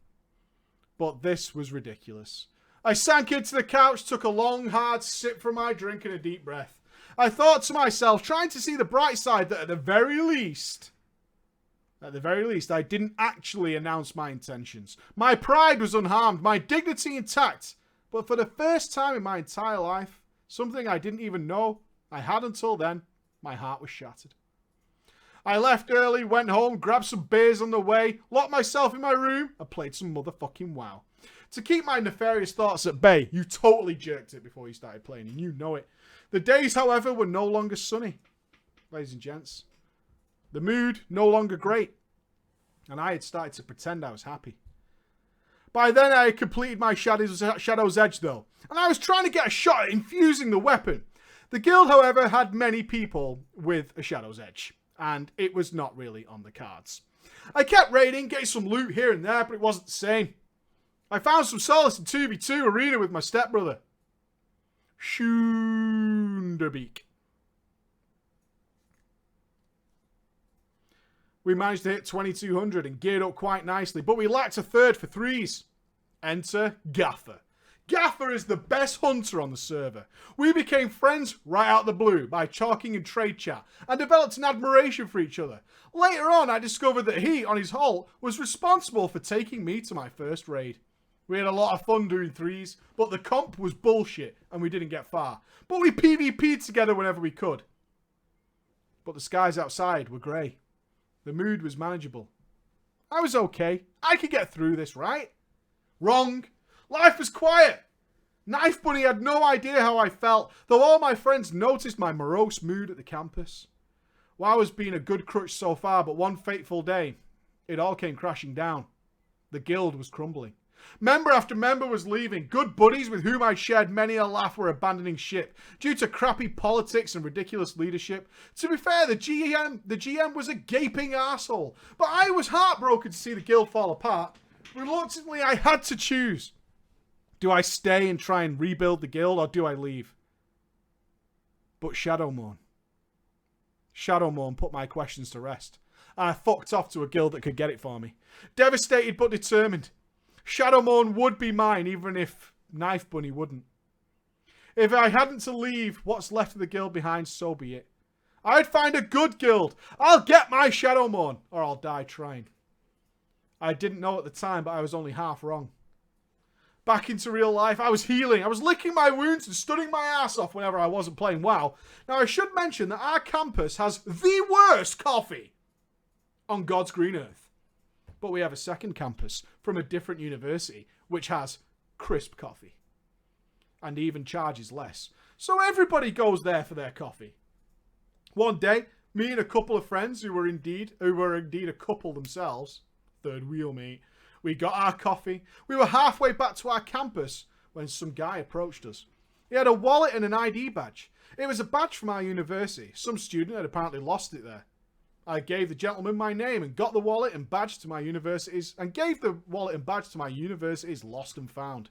But this was ridiculous. I sank into the couch, took a long, hard sip from my drink and a deep breath. I thought to myself, trying to see the bright side, that at the very least, I didn't actually announce my intentions. My pride was unharmed, my dignity intact. But for the first time in my entire life, something I didn't even know I had until then, my heart was shattered. I left early, went home, grabbed some beers on the way, locked myself in my room, and played some motherfucking WoW. To keep my nefarious thoughts at bay, you totally jerked it before you started playing, and you know it. The days, however, were no longer sunny, ladies and gents. The mood no longer great, and I had started to pretend I was happy. By then, I had completed my Shadow's Edge, though, and I was trying to get a shot at infusing the weapon. The guild, however, had many people with a Shadow's Edge, and it was not really on the cards. I kept raiding, getting some loot here and there, but it wasn't the same. I found some solace in 2v2 arena with my stepbrother, Schoonderbeek. We managed to hit 2200 and geared up quite nicely, but we lacked a third for threes. Enter Gaffer. Gaffer is the best hunter on the server. We became friends right out of the blue by talking in trade chat and developed an admiration for each other. Later on, I discovered that he, on his halt, was responsible for taking me to my first raid. We had a lot of fun doing threes, but the comp was bullshit and we didn't get far. But we PvP'd together whenever we could. But the skies outside were grey. The mood was manageable. I was okay. I could get through this, right? Wrong. Life was quiet. Knife Bunny had no idea how I felt, though all my friends noticed my morose mood at the campus. WoW has been a good crutch so far, but one fateful day, it all came crashing down. The guild was crumbling. Member after member was leaving. Good buddies with whom I shared many a laugh were abandoning ship due to crappy politics and ridiculous leadership. To be fair, the GM was a gaping arsehole, but I was heartbroken to see the guild fall apart. Reluctantly, I had to choose. Do I stay and try and rebuild the guild, or do I leave? But Shadowmourne put my questions to rest, and I fucked off to a guild that could get it for me. Devastated but determined. Shadowmourne would be mine, even if Knife Bunny wouldn't. If I hadn't to leave what's left of the guild behind, so be it. I'd find a good guild. I'll get my Shadowmourne, or I'll die trying. I didn't know at the time, but I was only half wrong. Back into real life, I was healing. I was licking my wounds and studying my ass off whenever I wasn't playing WoW. Now, I should mention that our campus has the worst coffee on God's green earth. But we have a second campus from a different university, which has crisp coffee. And even charges less. So everybody goes there for their coffee. One day, me and a couple of friends who were indeed a couple themselves, third wheel mate, we got our coffee. We were halfway back to our campus when some guy approached us. He had a wallet and an ID badge. It was a badge from our university. Some student had apparently lost it there. I gave the gentleman my name and got the wallet and badge to my university's lost and found.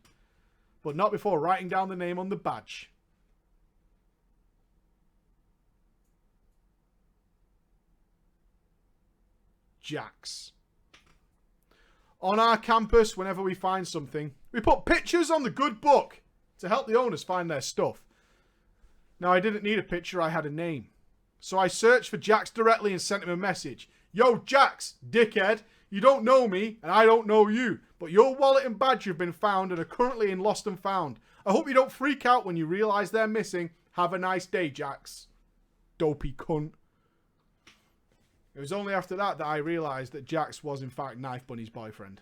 But not before writing down the name on the badge. Jax. On our campus, whenever we find something, we put pictures on the good book to help the owners find their stuff. Now, I didn't need a picture, I had a name. So I searched for Jax directly and sent him a message. Yo, Jax, dickhead, you don't know me and I don't know you, but your wallet and badge have been found and are currently in Lost and Found. I hope you don't freak out when you realise they're missing. Have a nice day, Jax. Dopey cunt. It was only after that I realised that Jax was in fact Knife Bunny's boyfriend.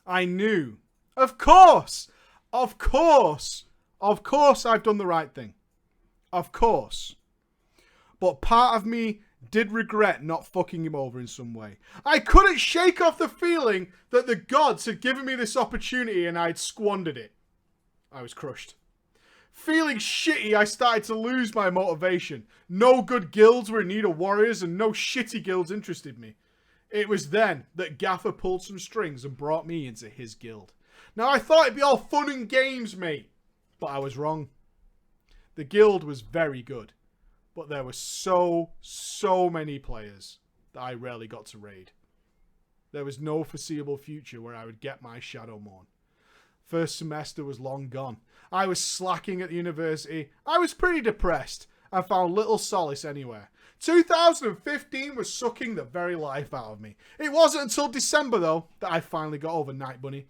I knew. Of course I've done the right thing. Of course. But part of me did regret not fucking him over in some way. I couldn't shake off the feeling that the gods had given me this opportunity and I'd squandered it. I was crushed. Feeling shitty, I started to lose my motivation. No good guilds were in need of warriors and no shitty guilds interested me. It was then that Gaffer pulled some strings and brought me into his guild. Now I thought it'd be all fun and games, mate. But I was wrong. The guild was very good. But there were so many players that I rarely got to raid. There was no foreseeable future where I would get my Shadowmourne. First semester was long gone. I was slacking at the university. I was pretty depressed and found little solace anywhere. 2015 was sucking the very life out of me. It wasn't until December, though, that I finally got over Knife Bunny.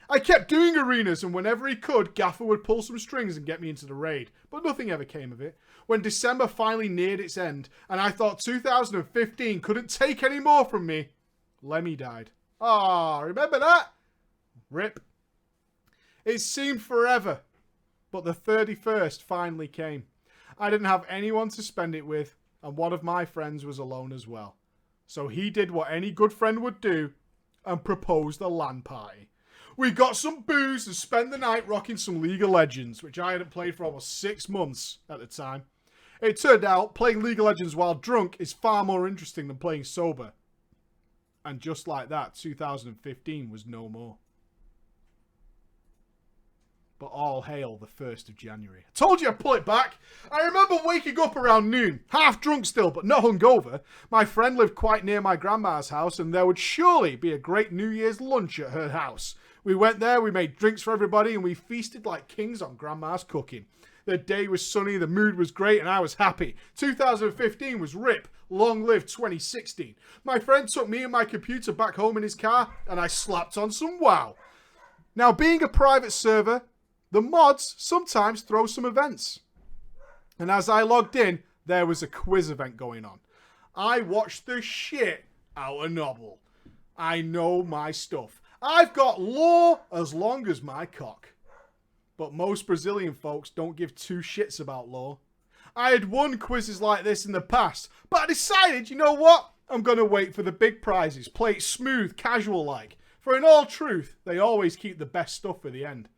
I kept doing arenas, and whenever he could, Gaffer would pull some strings and get me into the raid. But nothing ever came of it. When December finally neared its end, and I thought 2015 couldn't take any more from me, Lemmy died. Remember that? Rip. It seemed forever, but the 31st finally came. I didn't have anyone to spend it with, and one of my friends was alone as well. So he did what any good friend would do, and proposed a LAN party. We got some booze and spent the night rocking some League of Legends, which I hadn't played for almost 6 months at the time. It turned out playing League of Legends while drunk is far more interesting than playing sober. And just like that, 2015 was no more. But all hail the 1st of January. I told you I'd pull it back. I remember waking up around noon, half drunk still, but not hungover. My friend lived quite near my grandma's house, and there would surely be a great New Year's lunch at her house. We went there, we made drinks for everybody, and we feasted like kings on grandma's cooking. The day was sunny, the mood was great, and I was happy. 2015 was rip. Long live 2016. My friend took me and my computer back home in his car, and I slapped on some WoW. Now, being a private server, the mods sometimes throw some events. And as I logged in, there was a quiz event going on. I watched the shit out of Nobble. I know my stuff. I've got lore as long as my cock. But most Brazilian folks don't give two shits about lore. I had won quizzes like this in the past, but I decided, you know what? I'm going to wait for the big prizes, play it smooth, casual like. For in all truth, they always keep the best stuff for the end.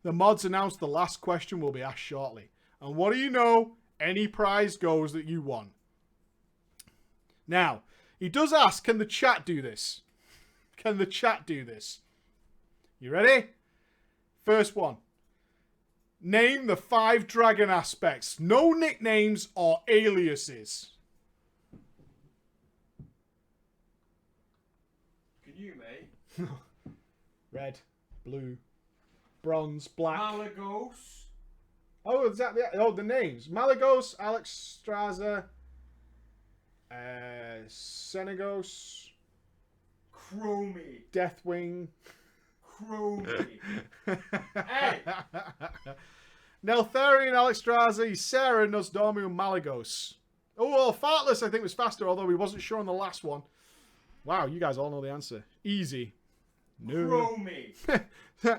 The mods announced the last question will be asked shortly. And what do you know? Any prize goes that you won. Now, he does ask, can the chat do this? Can the chat do this? You ready? First one. Name the 5 dragon aspects. No nicknames or aliases. Can you, mate? Red, blue, bronze, black. Malagos. Oh, is that the names? Malagos, Alexstrasza, Senegos, Chromie. Deathwing. Chromie. Hey! Neltharion, Alexstrasza, Ysera, Nosdormu, and Malagos. Oh, well, Fartless I think was faster, although he wasn't sure on the last one. Wow, you guys all know the answer. Easy. No. Chromie.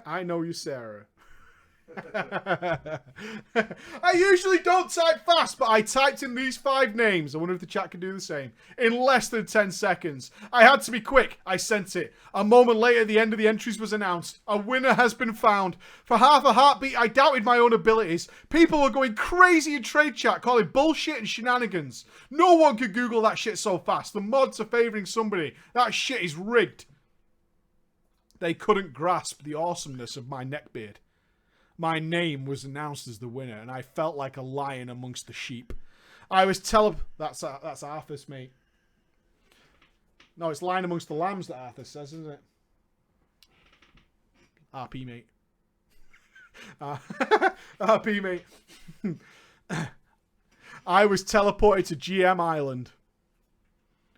I know you, Sarah. I usually don't type fast, but I typed in these 5 names. I wonder if the chat can do the same. In less than 10 seconds. I had to be quick. I sent it. A moment later, the end of the entries was announced. A winner has been found. For half a heartbeat, I doubted my own abilities. People were going crazy in trade chat, calling bullshit and shenanigans. No one could Google that shit so fast. The mods are favoring somebody. That shit is rigged. They couldn't grasp the awesomeness of my neckbeard. My name was announced as the winner, and I felt like a lion amongst the sheep. I was That's Arthur's, mate. No, it's lion amongst the lambs that Arthur says, isn't it? RP, mate. RP, mate. I was teleported to GM Island.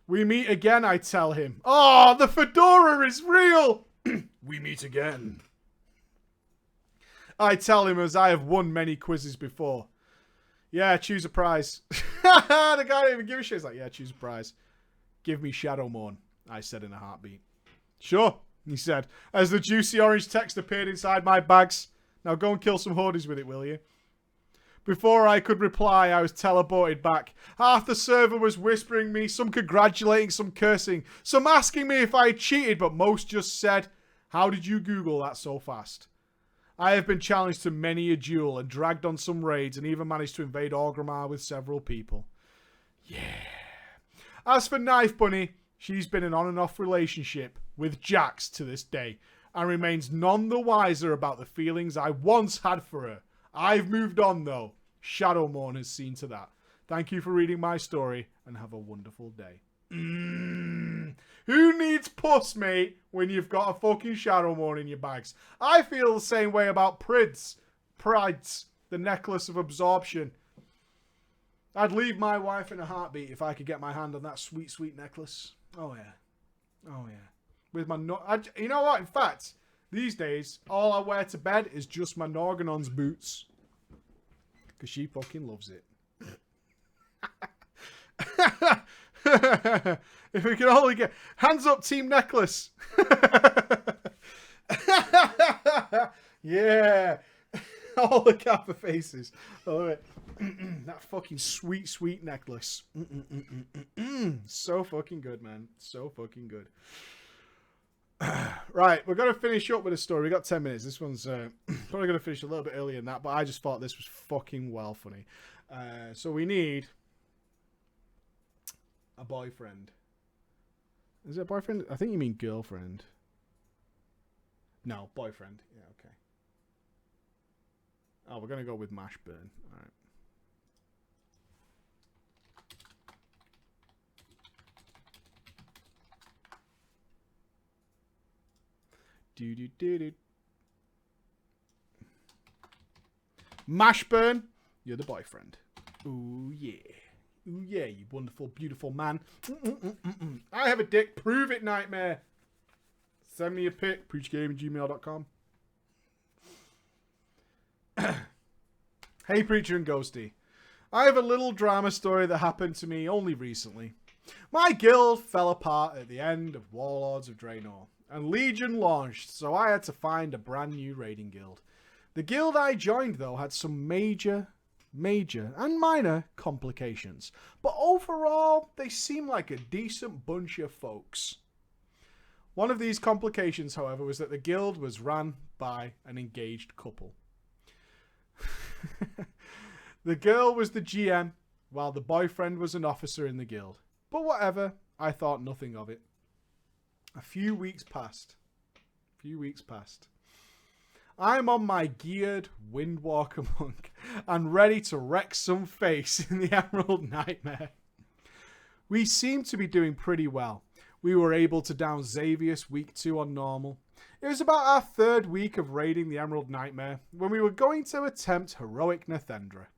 We meet again, I tell him. Oh, the fedora is real! We meet again. I tell him as I have won many quizzes before. Yeah, choose a prize. The guy didn't even give a shit. He's like, yeah, choose a prize. Give me Shadowmourne, I said in a heartbeat. Sure, he said, as the juicy orange text appeared inside my bags. Now go and kill some hordes with it, will you? Before I could reply, I was teleported back. Half the server was whispering me, some congratulating, some cursing, some asking me if I had cheated, but most just said, how did you Google that so fast? I have been challenged to many a duel and dragged on some raids and even managed to invade Orgrimmar with several people. Yeah. As for Knife Bunny, she's been an on and off relationship with Jax to this day and remains none the wiser about the feelings I once had for her. I've moved on though. Shadowmourne has seen to that. Thank you for reading my story and have a wonderful day. Who needs puss, mate, when you've got a fucking Shadowmourne in your bags? I feel the same way about Prids, the necklace of absorption. I'd leave my wife in a heartbeat if I could get my hand on that sweet, sweet necklace. Oh, yeah. Oh, yeah. With my... you know what? In fact, these days, all I wear to bed is just my Norganon's boots. Because she fucking loves it. If we can only get... Hands up, Team Necklace. Yeah. All the Kappa faces. I love it. That fucking sweet, sweet necklace. So fucking good, man. So fucking good. Right, we're going to finish up with a story. We got 10 minutes. This one's probably going to finish a little bit earlier than that, but I just thought this was fucking well funny. So we need a boyfriend. Is it a boyfriend? I think you mean girlfriend. No, boyfriend. Yeah, okay. Oh, we're going to go with Mashburn. All right. Do. Mashburn, you're the boyfriend. Ooh, yeah. Ooh, yeah, you wonderful, beautiful man. I have a dick. Prove it, Nightmare. Send me a pic. preachgaming@gmail.com. Hey, Preacher and Ghosty. I have a little drama story that happened to me only recently. My guild fell apart at the end of Warlords of Draenor, and Legion launched, so I had to find a brand new raiding guild. The guild I joined, though, had some major and minor complications, but overall, they seemed like a decent bunch of folks. One of these complications, however, was that the guild was run by an engaged couple. The girl was the GM, while the boyfriend was an officer in the guild. But whatever, I thought nothing of it. A few weeks passed. I'm on my geared Windwalker monk and ready to wreck some face in the Emerald Nightmare. We seem to be doing pretty well. We were able to down Xavius week 2 on normal. It was about our 3rd week of raiding the Emerald Nightmare when we were going to attempt Heroic Nathendra.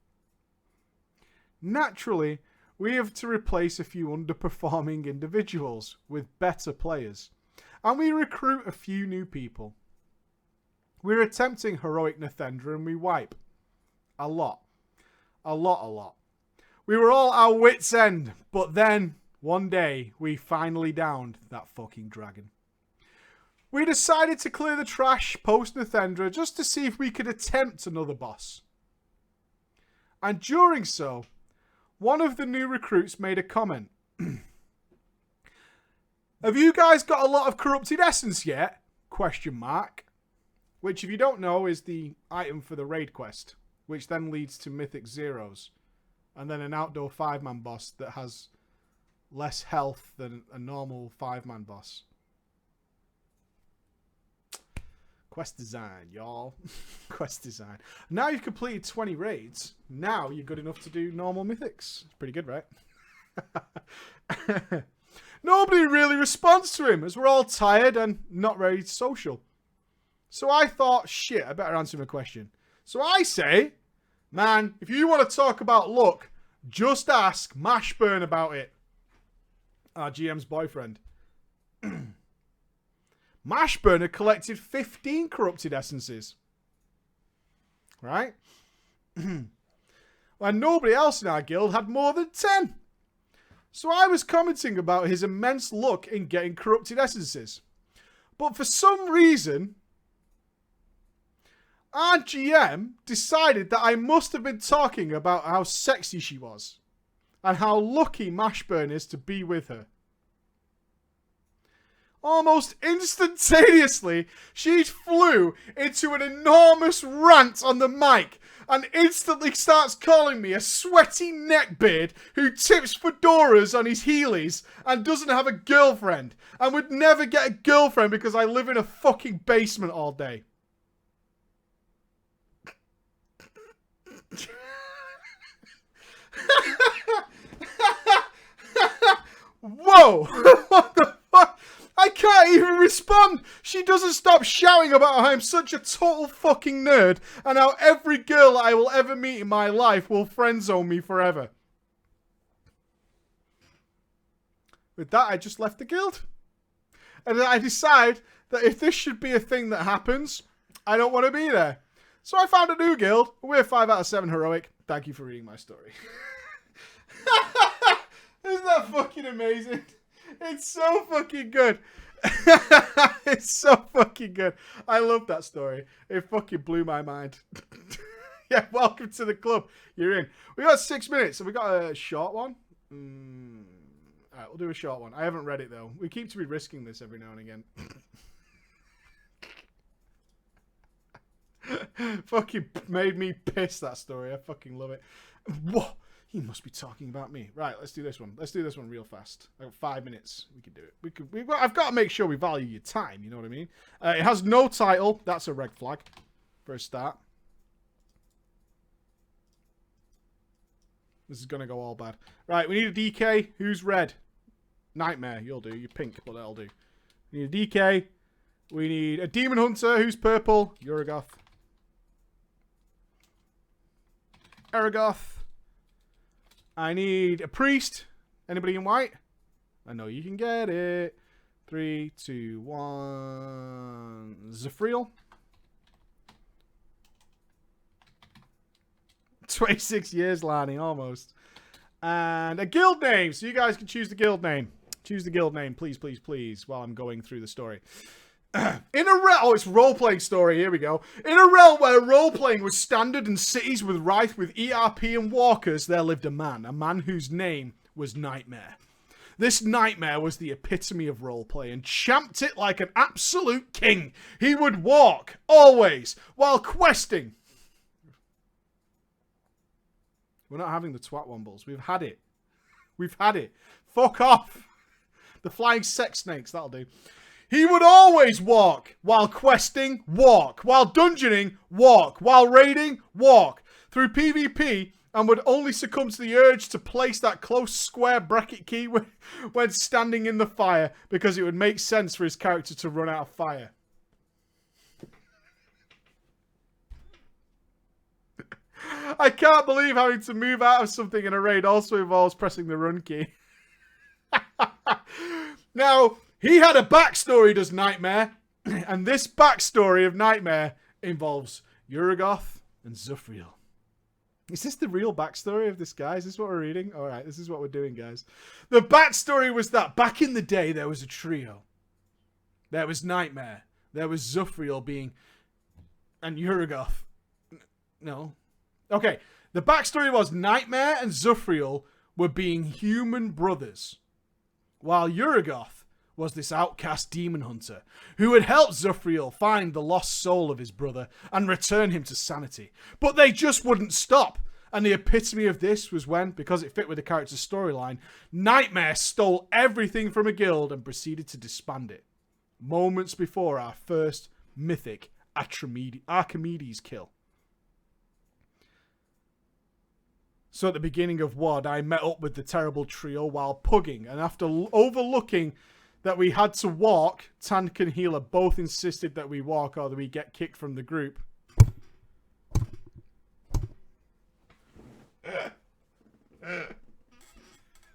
Naturally, we have to replace a few underperforming individuals with better players, and we recruit a few new people. We're attempting Heroic Nathendra and we wipe. A lot. We were all our wits' end, but then, one day, we finally downed that fucking dragon. We decided to clear the trash post Nathendra just to see if we could attempt another boss. And during so, one of the new recruits made a comment. Have you guys got a lot of corrupted essence yet? ? Which, if you don't know, is the item for the raid quest, which then leads to Mythic Zeros, and then an outdoor 5-man boss that has less health than a normal 5-man boss. Quest design, y'all. Quest design. Now you've completed 20 raids. Now you're good enough to do normal mythics. It's pretty good, right? Nobody really responds to him as we're all tired and not ready to social. So I thought, shit, I better answer him a question. So I say, man, if you want to talk about luck, just ask Mashburn about it. Our GM's boyfriend. Mashburn had collected 15 corrupted essences. Right? And nobody else in our guild had more than 10. So I was commenting about his immense luck in getting corrupted essences. But for some reason, our GM decided that I must have been talking about how sexy she was and how lucky Mashburn is to be with her. Almost instantaneously, she flew into an enormous rant on the mic and instantly starts calling me a sweaty neckbeard who tips fedoras on his heelys and doesn't have a girlfriend and would never get a girlfriend because I live in a fucking basement all day. Whoa! What the fuck? I can't even respond. She doesn't stop shouting about how I'm such a total fucking nerd and how every girl I will ever meet in my life will friendzone me forever. With that, I just left the guild. And then I decide that if this should be a thing that happens, I don't want to be there. So I found a new guild. We're 5 out of 7 heroic. Thank you for reading my story. Isn't that fucking amazing? It's so fucking good. It's so fucking good. I love that story. It fucking blew my mind. Yeah, welcome to the club. You're in. We got 6 minutes. Have we got a short one? Alright, we'll do a short one. I haven't read it though. We keep to be risking this every now and again. Fucking made me piss, that story. I fucking love it. Whoa. He must be talking about me. Right, let's do this one. Let's do this one real fast. Like 5 minutes. We can do it. I've got to make sure we value your time. You know what I mean? It has no title. That's a red flag for a start. This is going to go all bad. Right, we need a DK. Who's red? Nightmare. You'll do. You're pink, but that'll do. We need a DK. We need a Demon Hunter. Who's purple? Urigoth. Aragoth. I need a priest. Anybody in white? I know you can get it. 3, 2, 1. Zephril. 26 years, Lanny, almost. And a guild name. So you guys can choose the guild name. Choose the guild name, please, please, please, while I'm going through the story. In a realm... Oh, it's role-playing story. Here we go. In a realm where role-playing was standard and cities were rife with ERP and walkers, there lived a man whose name was Nightmare. This Nightmare was the epitome of roleplay and champed it like an absolute king. He would walk, always, while questing. We're not having the twat wombles. We've had it. We've had it. Fuck off. The flying sex snakes, that'll do. He would always walk while questing, walk while dungeoning, walk while raiding, walk through PvP, and would only succumb to the urge to place that close square bracket key when standing in the fire because it would make sense for his character to run out of fire. I can't believe having to move out of something in a raid also involves pressing the run key. Now, he had a backstory, does Nightmare, and this backstory of Nightmare involves Yuragoth and Zufriel. Is this the real backstory of this guy? Is this what we're reading? All right, this is what we're doing, guys. The backstory was that back in the day, there was a trio. There was Nightmare. There was Zufriel being... and Yuragoth. No. Okay, the backstory was Nightmare and Zufriel were being human brothers, while Yuragoth was this outcast demon hunter who had helped Zufriel find the lost soul of his brother and return him to sanity. But they just wouldn't stop. And the epitome of this was when, because it fit with the character's storyline, Nightmare stole everything from a guild and proceeded to disband it. Moments before our first mythic Archimedes kill. So at the beginning of WoD, I met up with the terrible trio while pugging, and after overlooking that we had to walk, Tank and Healer both insisted that we walk or that we get kicked from the group.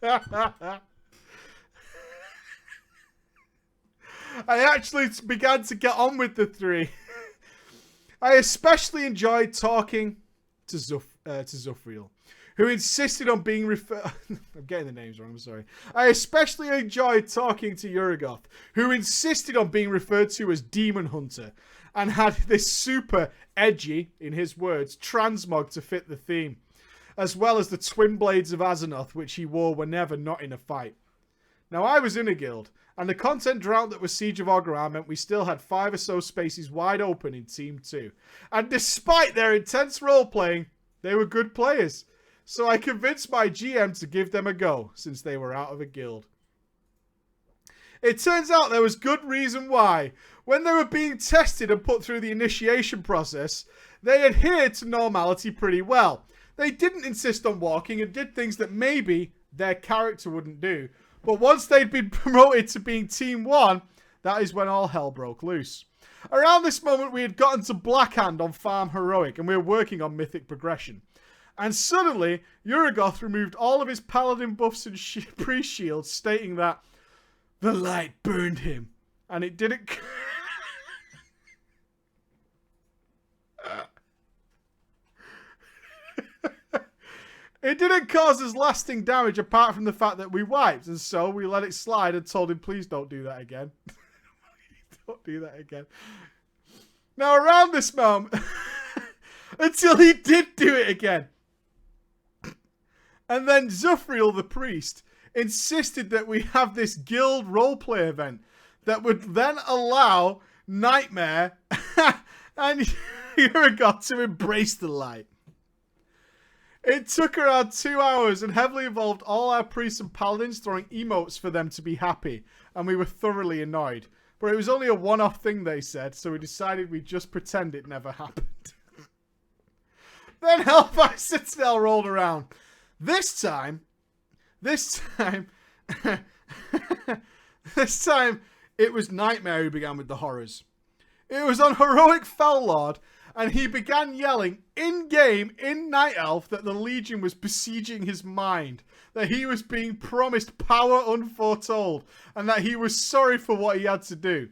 I actually began to get on with the three. I especially enjoyed talking to Zufriel, who insisted on being referred... I'm getting the names wrong, I'm sorry. I especially enjoyed talking to Yuragoth, who insisted on being referred to as Demon Hunter, and had this super edgy, in his words, transmog to fit the theme, as well as the twin blades of Azzinoth, which he wore whenever not in a fight. Now, I was in a guild, and the content drought that was Siege of Orgrimmar meant we still had 5 or so spaces wide open in Team 2. And despite their intense role-playing, they were good players. So I convinced my GM to give them a go, since they were out of a guild. It turns out there was good reason why. When they were being tested and put through the initiation process, they adhered to normality pretty well. They didn't insist on walking and did things that maybe their character wouldn't do. But once they'd been promoted to being Team 1, that is when all hell broke loose. Around this moment, we had gotten to Blackhand on Farm Heroic, and we were working on Mythic Progression. And suddenly, Yuragoth removed all of his paladin buffs and pre-shields, stating that the light burned him. And it didn't... It didn't cause us lasting damage apart from the fact that we wiped. And so we let it slide and told him, please don't do that again. Don't do that again. Now around this moment... until he did do it again. And then Zufriel the priest insisted that we have this guild roleplay event that would then allow Nightmare and Yuragoth to embrace the light. It took around 2 hours and heavily involved all our priests and paladins throwing emotes for them to be happy, and we were thoroughly annoyed. But it was only a one-off thing, they said, so we decided we'd just pretend it never happened. Then Hellfire Citadel rolled around. This time, this time, it was Nightmare who began with the horrors. It was on Heroic Fellord, and he began yelling in-game, in Night Elf, that the Legion was besieging his mind, that he was being promised power unforetold, and that he was sorry for what he had to do.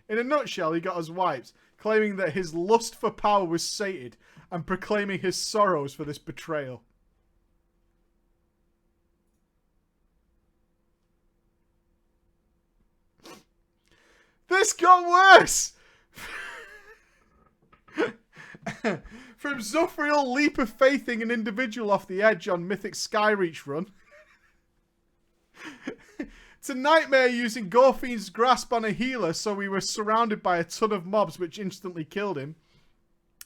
In a nutshell, he got us wiped, claiming that his lust for power was sated, and proclaiming his sorrows for this betrayal. This got worse! From Zufriel leap of faithing an individual off the edge on Mythic Skyreach run, to Nightmare using Gorfiend's grasp on a healer so we were surrounded by a ton of mobs which instantly killed him.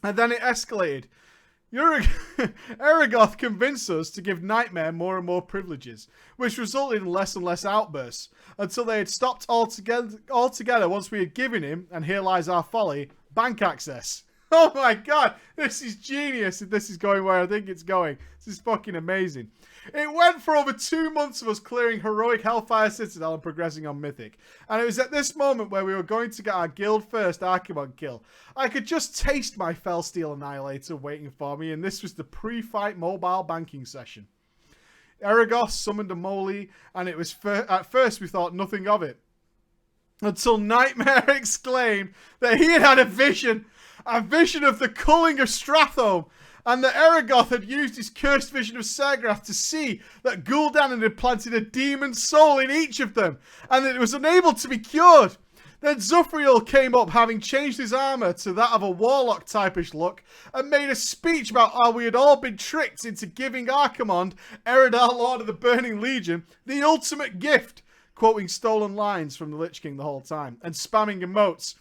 And then it escalated. Eragoth convinced us to give Nightmare more and more privileges, which resulted in less and less outbursts, until they had stopped altogether once we had given him, and here lies our folly, bank access. Oh my god, this is genius if this is going where I think it's going. This is fucking amazing. It went for over 2 months of us clearing heroic Hellfire Citadel and progressing on Mythic. And it was at this moment where we were going to get our guild first Archimon kill. I could just taste my Felsteel Annihilator waiting for me, and this was the pre-fight mobile banking session. Eragoth summoned a Moli, and it was at first we thought nothing of it. Until Nightmare exclaimed that he had had a vision of the culling of Strathome, and that Eragoth had used his cursed vision of Sergrath to see that Gul'dan had planted a demon soul in each of them, and that it was unable to be cured. Then Zufriel came up, having changed his armour to that of a warlock typish look, and made a speech about how we had all been tricked into giving Archimonde, Eredar Lord of the Burning Legion, the ultimate gift, quoting stolen lines from the Lich King the whole time, and spamming emotes.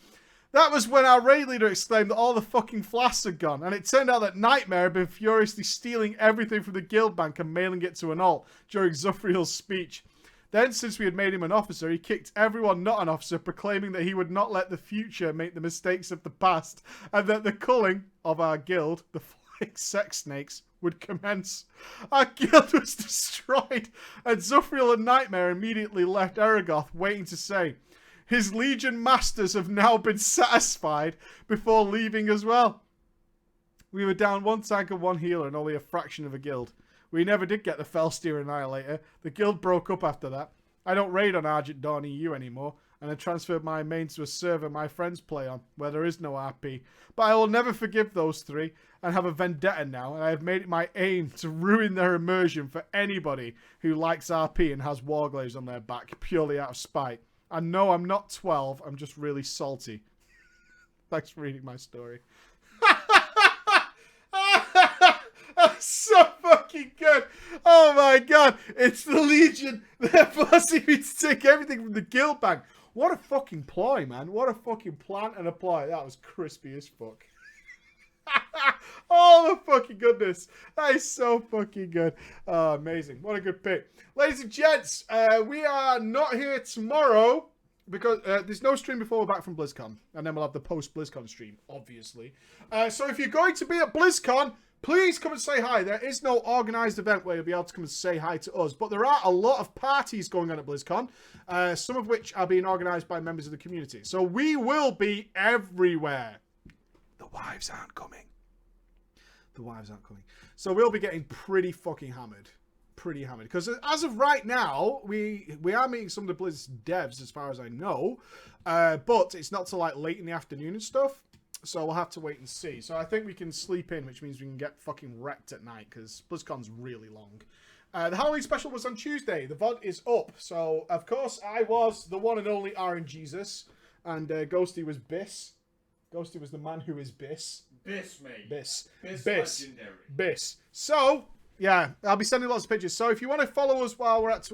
That was when our raid leader exclaimed that all the fucking flasks had gone, and it turned out that Nightmare had been furiously stealing everything from the guild bank and mailing it to an alt during Zufriel's speech. Then, since we had made him an officer, he kicked everyone not an officer, proclaiming that he would not let the future make the mistakes of the past, and that the culling of our guild, the Flying Sex Snakes, would commence. Our guild was destroyed, and Zufriel and Nightmare immediately left Eragoth, waiting to say, his Legion Masters have now been satisfied, before leaving as well. We were down 1 tank and 1 healer and only a fraction of a guild. We never did get the Felsteel Annihilator. The guild broke up after that. I don't raid on Argent Dawn EU anymore, and I transferred my main to a server my friends play on, where there is no RP. But I will never forgive those 3, and have a vendetta now, and I have made it my aim to ruin their immersion for anybody who likes RP and has Warglaves on their back, purely out of spite. And no, I'm not 12, I'm just really salty. Thanks for reading my story. That's so fucking good. Oh my god. It's the Legion. They're forcing me to take everything from the guild bank. What a fucking ploy, man. What a fucking plan and a ploy. That was crispy as fuck. Oh the fucking goodness. That is so fucking good. Oh, amazing. What a good pick. Ladies and gents, we are not here tomorrow because there's no stream before we're back from BlizzCon, and then we'll have the post-BlizzCon stream, obviously. So if you're going to be at BlizzCon, please come and say hi. There is no organised event where you'll be able to come and say hi to us, but there are a lot of parties going on at BlizzCon, some of which are being organised by members of the community. So we will be everywhere. The wives aren't coming. The wives aren't coming. So we'll be getting pretty fucking hammered. Pretty hammered. Because as of right now, we are meeting some of the Blizz devs as far as I know. But it's not till like late in the afternoon and stuff. So we'll have to wait and see. So I think we can sleep in, which means we can get fucking wrecked at night. Because BlizzCon's really long. The Halloween special was on Tuesday. The VOD is up. So, of course, I was the one and only RNGesus. And Ghosty was Biss. Ghosty was the man who is Biss. Biss, mate. Biss. Biss. Biss. Legendary. Biss. So, yeah, I'll be sending lots of pictures. So if you want to follow us while we're at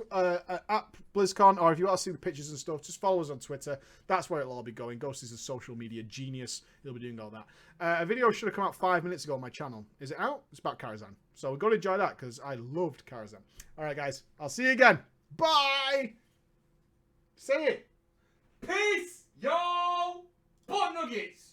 BlizzCon, or if you want to see the pictures and stuff, just follow us on Twitter. That's where it'll all be going. Ghost is a social media genius. He'll be doing all that. A video should have come out 5 minutes ago on my channel. Is it out? It's about Karazhan. So we've got to enjoy that because I loved Karazhan. All right, guys. I'll see you again. Bye. Say it. Peace, yo! Butt nuggets!